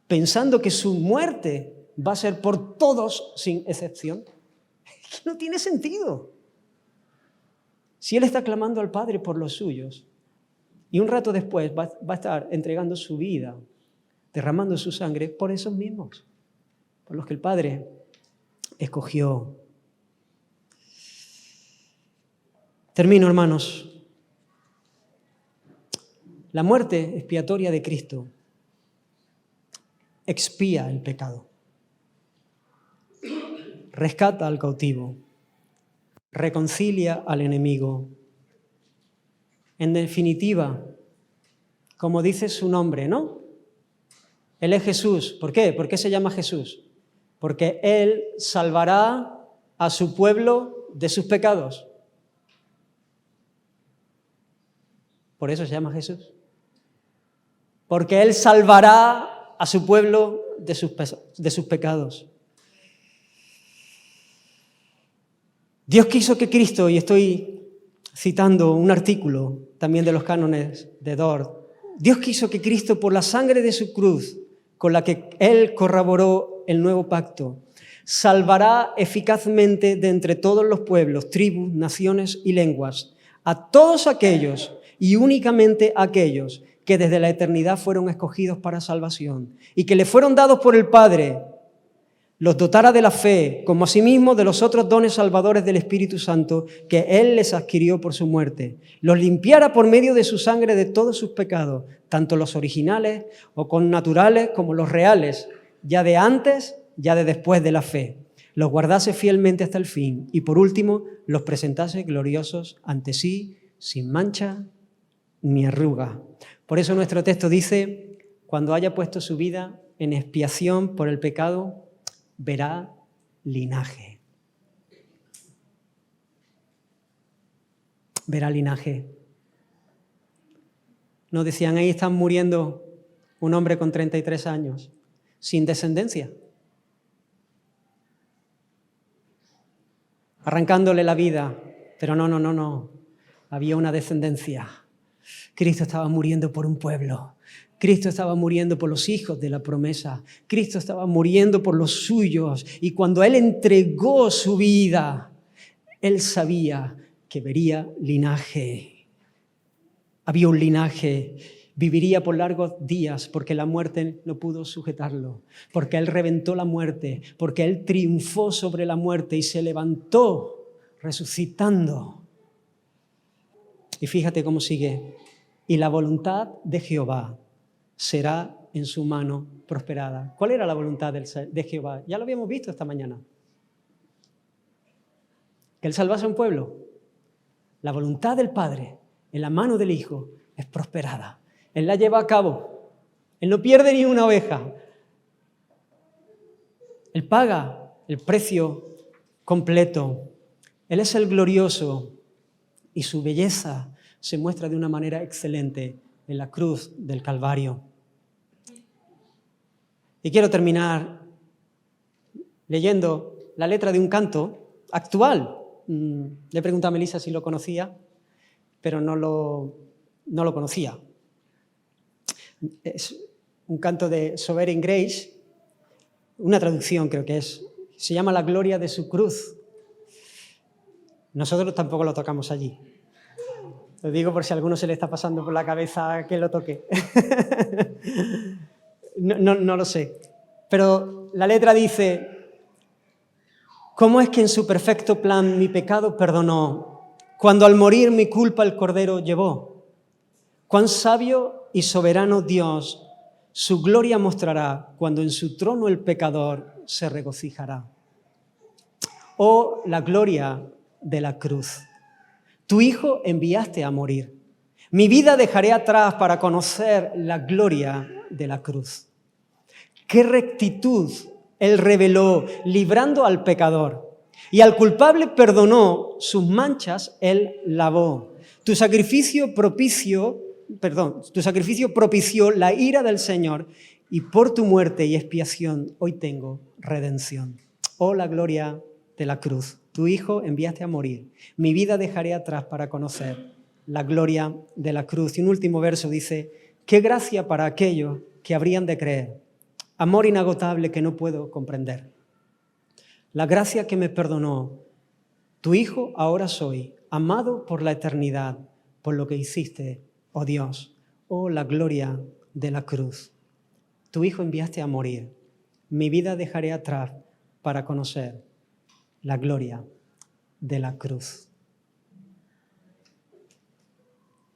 pensando que su muerte va a ser por todos sin excepción. Es que no tiene sentido. Si Él está clamando al Padre por los suyos y un rato después va a estar entregando su vida, derramando su sangre por esos mismos, por los que el Padre escogió. Termino, hermanos. La muerte expiatoria de Cristo expía el pecado, rescata al cautivo, reconcilia al enemigo. En definitiva, como dice su nombre, ¿no? Él es Jesús. ¿Por qué? ¿Por qué se llama Jesús? Porque Él salvará a su pueblo de sus pecados. Por eso se llama Jesús. Porque Él salvará a su pueblo de sus pecados. Dios quiso que Cristo, y estoy citando un artículo también de los cánones de Dort, Dios quiso que Cristo, por la sangre de su cruz, con la que Él corroboró el nuevo pacto, salvará eficazmente de entre todos los pueblos, tribus, naciones y lenguas, a todos aquellos y únicamente aquellos que desde la eternidad fueron escogidos para salvación y que le fueron dados por el Padre, los dotara de la fe, como asimismo de los otros dones salvadores del Espíritu Santo que Él les adquirió por su muerte, los limpiara por medio de su sangre de todos sus pecados, tanto los originales o connaturales como los reales, ya de antes, ya de después de la fe, los guardase fielmente hasta el fin y por último los presentase gloriosos ante sí, sin mancha ni arruga. Por eso nuestro texto dice, cuando haya puesto su vida en expiación por el pecado, verá linaje. Verá linaje. Nos decían, ahí están muriendo un hombre con 33 años, sin descendencia, arrancándole la vida, pero no, había una descendencia. Cristo estaba muriendo por un pueblo. Cristo estaba muriendo por los hijos de la promesa. Cristo estaba muriendo por los suyos. Y cuando Él entregó su vida, Él sabía que vería linaje. Había un linaje. Viviría por largos días porque la muerte no pudo sujetarlo. Porque Él reventó la muerte. Porque Él triunfó sobre la muerte y se levantó resucitando. Y fíjate cómo sigue. Y la voluntad de Jehová será en su mano prosperada. ¿Cuál era la voluntad de Jehová? Ya lo habíamos visto esta mañana. Que Él salvase a un pueblo. La voluntad del Padre en la mano del Hijo es prosperada. Él la lleva a cabo. Él no pierde ni una oveja. Él paga el precio completo. Él es el glorioso y su belleza se muestra de una manera excelente en la cruz del Calvario. Y quiero terminar leyendo la letra de un canto actual. Le pregunté a Melissa si lo conocía, pero no lo conocía. Es un canto de Sovereign Grace, una traducción creo que es. Se llama La gloria de su cruz. Nosotros tampoco lo tocamos allí. Lo digo por si a alguno se le está pasando por la cabeza que lo toque. No lo sé. Pero la letra dice, ¿cómo es que en su perfecto plan mi pecado perdonó, cuando al morir mi culpa el Cordero llevó? Cuán sabio y soberano Dios su gloria mostrará, cuando en su trono el pecador se regocijará. Oh, la gloria de la cruz. Tu Hijo enviaste a morir. Mi vida dejaré atrás para conocer la gloria de la cruz. Qué rectitud Él reveló, librando al pecador. Y al culpable perdonó, sus manchas Él lavó. Tu sacrificio propició la ira del Señor, y por tu muerte y expiación hoy tengo redención. Oh, la gloria de la cruz. Tu Hijo enviaste a morir. Mi vida dejaré atrás para conocer la gloria de la cruz. Y un último verso dice, qué gracia para aquellos que habrían de creer. amor inagotable que no puedo comprender. La gracia que me perdonó, tu hijo ahora soy, amado por la eternidad, por lo que hiciste, oh Dios, oh la gloria de la cruz. Tu hijo enviaste a morir, mi vida dejaré atrás para conocer la gloria de la cruz.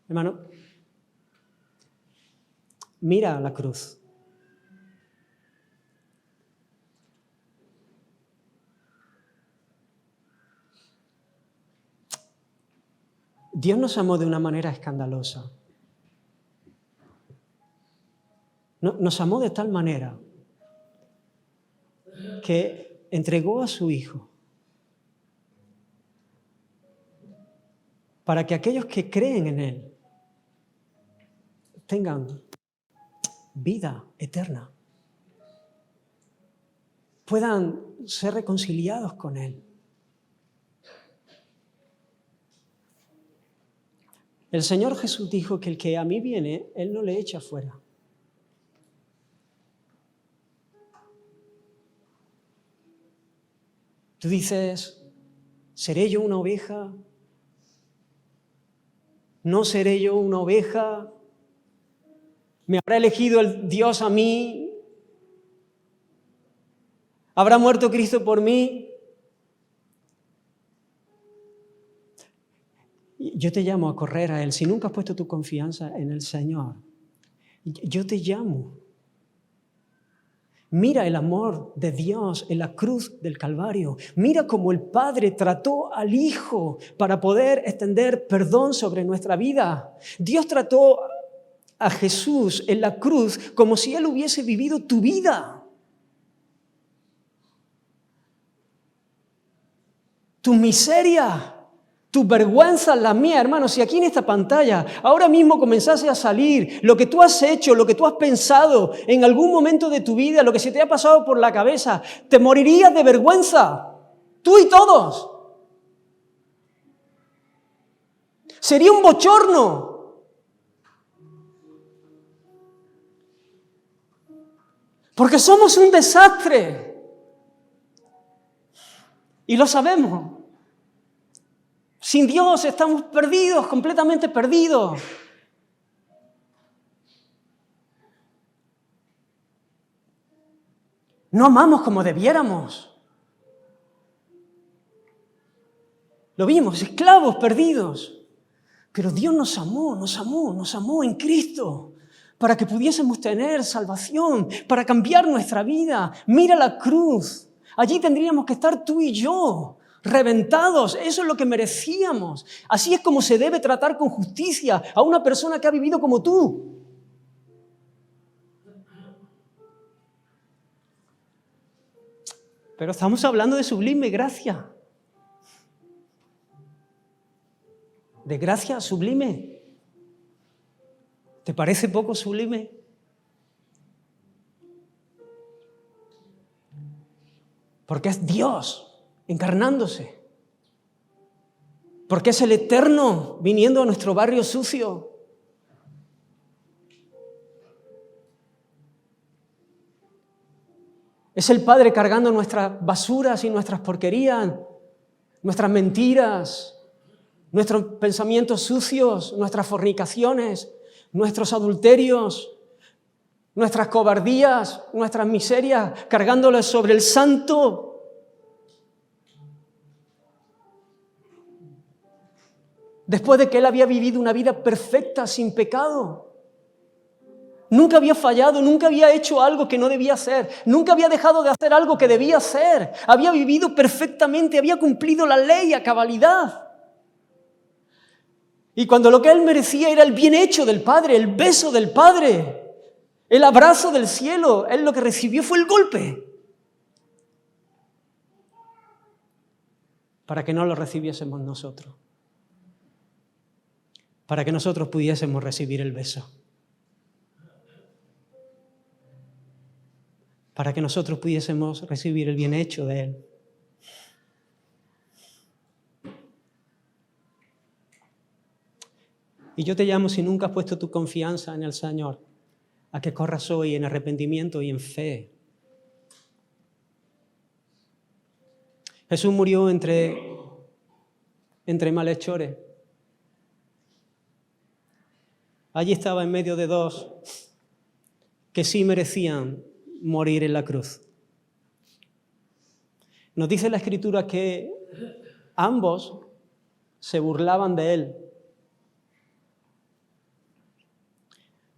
Hermano, mira la cruz. Dios nos amó de una manera escandalosa. Nos amó de tal manera que entregó a su Hijo para que aquellos que creen en Él tengan vida eterna, puedan ser reconciliados con Él. El Señor Jesús dijo que el que a mí viene, Él no le echa fuera. Tú dices, ¿seré yo una oveja? ¿No seré yo una oveja? ¿Me habrá elegido el Dios a mí? ¿Habrá muerto Cristo por mí? Yo te llamo a correr a Él. Si nunca has puesto tu confianza en el Señor, yo te llamo. Mira el amor de Dios en la cruz del Calvario. Mira cómo el Padre trató al Hijo para poder extender perdón sobre nuestra vida. Dios trató a Jesús en la cruz como si Él hubiese vivido tu vida. Tu miseria, tu vergüenza, la mía, hermano. Si aquí en esta pantalla ahora mismo comenzase a salir lo que tú has hecho, lo que tú has pensado en algún momento de tu vida, lo que se te ha pasado por la cabeza, te morirías de vergüenza, tú y todos. Sería un bochorno. Porque somos un desastre. Y lo sabemos. Sin Dios estamos perdidos, completamente perdidos. No amamos como debiéramos. Lo vimos, esclavos perdidos. Pero Dios nos amó en Cristo para que pudiésemos tener salvación, para cambiar nuestra vida. Mira la cruz. Allí tendríamos que estar tú y yo, reventados. Eso es lo que merecíamos. Así es como se debe tratar con justicia a una persona que ha vivido como tú. Pero estamos hablando de sublime gracia. De gracia sublime. ¿Te parece poco sublime? Porque es Dios encarnándose. Porque es el Eterno viniendo a nuestro barrio sucio. Es el Padre cargando nuestras basuras y nuestras porquerías, nuestras mentiras, nuestros pensamientos sucios, nuestras fornicaciones, nuestros adulterios, nuestras cobardías, nuestras miserias, cargándolas sobre el Santo. Después de que Él había vivido una vida perfecta, sin pecado. Nunca había fallado, nunca había hecho algo que no debía hacer, nunca había dejado de hacer algo que debía hacer. Había vivido perfectamente, había cumplido la ley a cabalidad. Y cuando lo que Él merecía era el bien hecho del Padre, el beso del Padre, el abrazo del cielo, Él lo que recibió fue el golpe. Para que no lo recibiésemos nosotros. Para que nosotros pudiésemos recibir el beso. Para que nosotros pudiésemos recibir el bien hecho de Él. Y yo te llamo, si nunca has puesto tu confianza en el Señor, a que corras hoy en arrepentimiento y en fe. Jesús murió entre malhechores. Allí estaba en medio de dos que sí merecían morir en la cruz. Nos dice la Escritura que ambos se burlaban de él.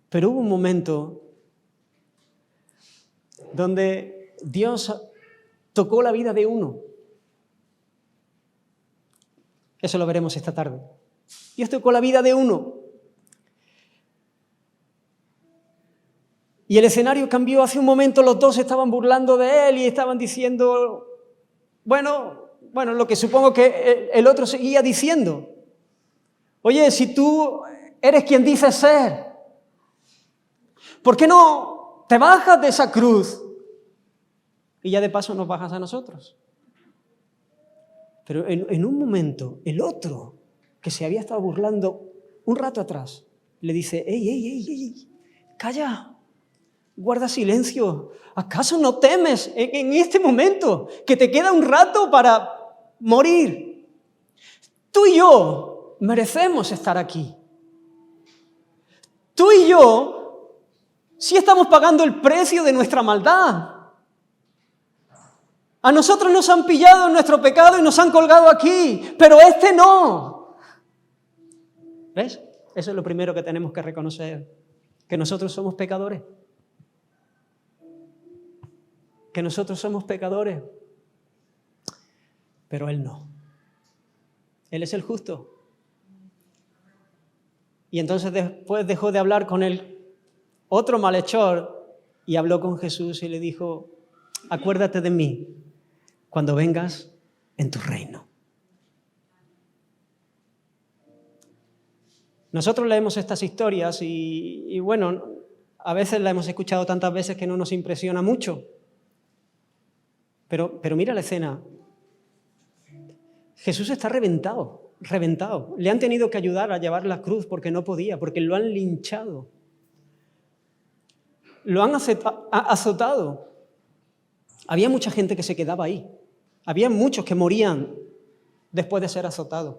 Pero hubo un momento donde Dios tocó la vida de uno. Eso lo veremos esta tarde. Dios tocó la vida de uno. Y el escenario cambió. Hace un momento los dos estaban burlando de él y estaban diciendo, bueno, lo que supongo que el otro seguía diciendo. Oye, si tú eres quien dices ser, ¿por qué no te bajas de esa cruz? Y ya de paso nos bajas a nosotros. Pero en un momento, el otro, que se había estado burlando un rato atrás, le dice, ¡Ey, calla! Guarda silencio. ¿Acaso no temes en este momento que te queda un rato para morir? Tú y yo merecemos estar aquí. Tú y yo sí estamos pagando el precio de nuestra maldad. A nosotros nos han pillado en nuestro pecado y nos han colgado aquí, pero este no. ¿Ves? Eso es lo primero que tenemos que reconocer, que nosotros somos pecadores. Que nosotros somos pecadores, pero Él no. Él es el justo. Y entonces después dejó de hablar con el otro malhechor y habló con Jesús y le dijo, acuérdate de mí cuando vengas en tu reino. Nosotros leemos estas historias y bueno, a veces las hemos escuchado tantas veces que no nos impresiona mucho. Pero mira la escena. Jesús está reventado. Le han tenido que ayudar a llevar la cruz porque no podía, porque lo han linchado. Lo han azotado. Había mucha gente que se quedaba ahí. Había muchos que morían después de ser azotados.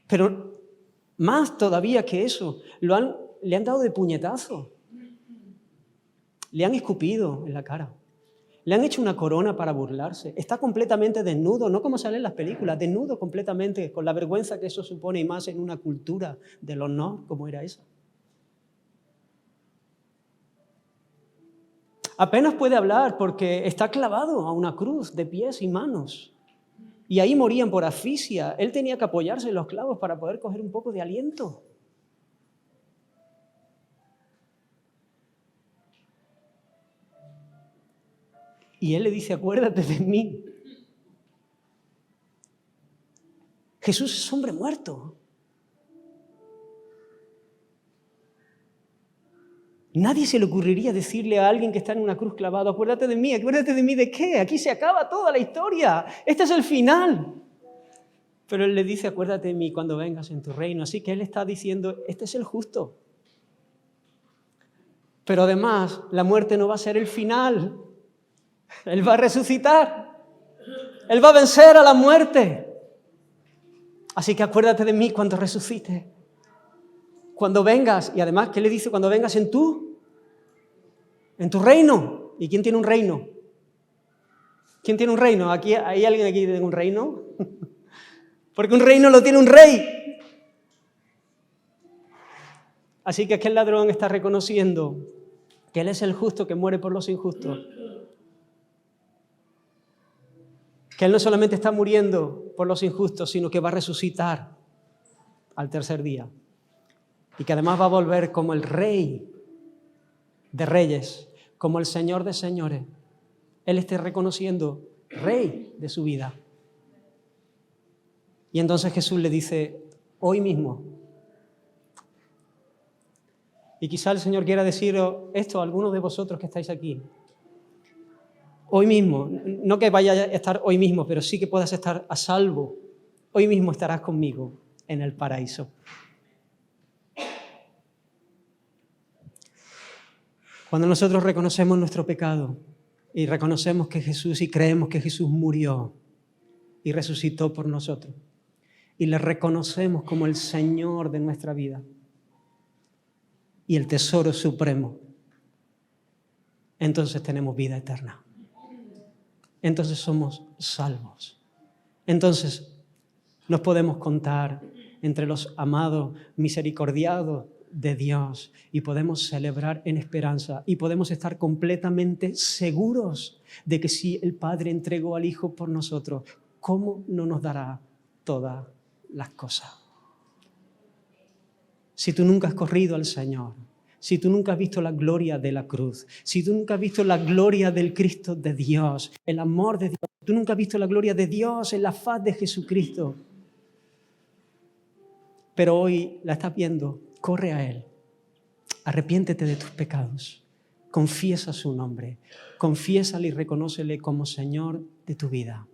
Pero más todavía que eso, le han dado de puñetazo. Le han escupido en la cara. Le han hecho una corona para burlarse. Está completamente desnudo, no como sale en las películas, desnudo completamente, con la vergüenza que eso supone y más en una cultura del honor como era esa. Apenas puede hablar porque está clavado a una cruz de pies y manos. Y ahí morían por asfixia. Él tenía que apoyarse en los clavos para poder coger un poco de aliento. Y Él le dice, acuérdate de mí. Jesús es hombre muerto. Nadie se le ocurriría decirle a alguien que está en una cruz clavado, acuérdate de mí ¿de qué? Aquí se acaba toda la historia. Este es el final. Pero Él le dice, acuérdate de mí cuando vengas en tu reino. Así que Él está diciendo, este es el justo. Pero además, la muerte no va a ser el final. Él va a resucitar. Él va a vencer a la muerte. Así que acuérdate de mí cuando resucite. Cuando vengas. Y además, ¿qué le dice? Cuando vengas en tu reino. ¿Y quién tiene un reino? ¿Quién tiene un reino? ¿Hay alguien aquí que tiene un reino? Porque un reino lo tiene un rey. Así que aquel ladrón está reconociendo que Él es el justo que muere por los injustos. Que Él no solamente está muriendo por los injustos, sino que va a resucitar al tercer día. Y que además va a volver como el Rey de reyes, como el Señor de señores. Él esté reconociendo Rey de su vida. Y entonces Jesús le dice, hoy mismo. Y quizá el Señor quiera deciros esto a algunos de vosotros que estáis aquí. Hoy mismo, no que vaya a estar hoy mismo, pero sí que puedas estar a salvo. Hoy mismo estarás conmigo en el paraíso. Cuando nosotros reconocemos nuestro pecado y reconocemos que Jesús y creemos que Jesús murió y resucitó por nosotros. Y le reconocemos como el Señor de nuestra vida y el tesoro supremo. Entonces tenemos vida eterna. Entonces somos salvos. Entonces nos podemos contar entre los amados, misericordiados de Dios y podemos celebrar en esperanza y podemos estar completamente seguros de que si el Padre entregó al Hijo por nosotros, ¿cómo no nos dará todas las cosas? Si tú nunca has corrido al Señor, si tú nunca has visto la gloria de la cruz, si tú nunca has visto la gloria del Cristo de Dios, el amor de Dios, tú nunca has visto la gloria de Dios en la faz de Jesucristo, pero hoy la estás viendo, corre a Él, arrepiéntete de tus pecados, confiesa su nombre, confiésale y reconócele como Señor de tu vida.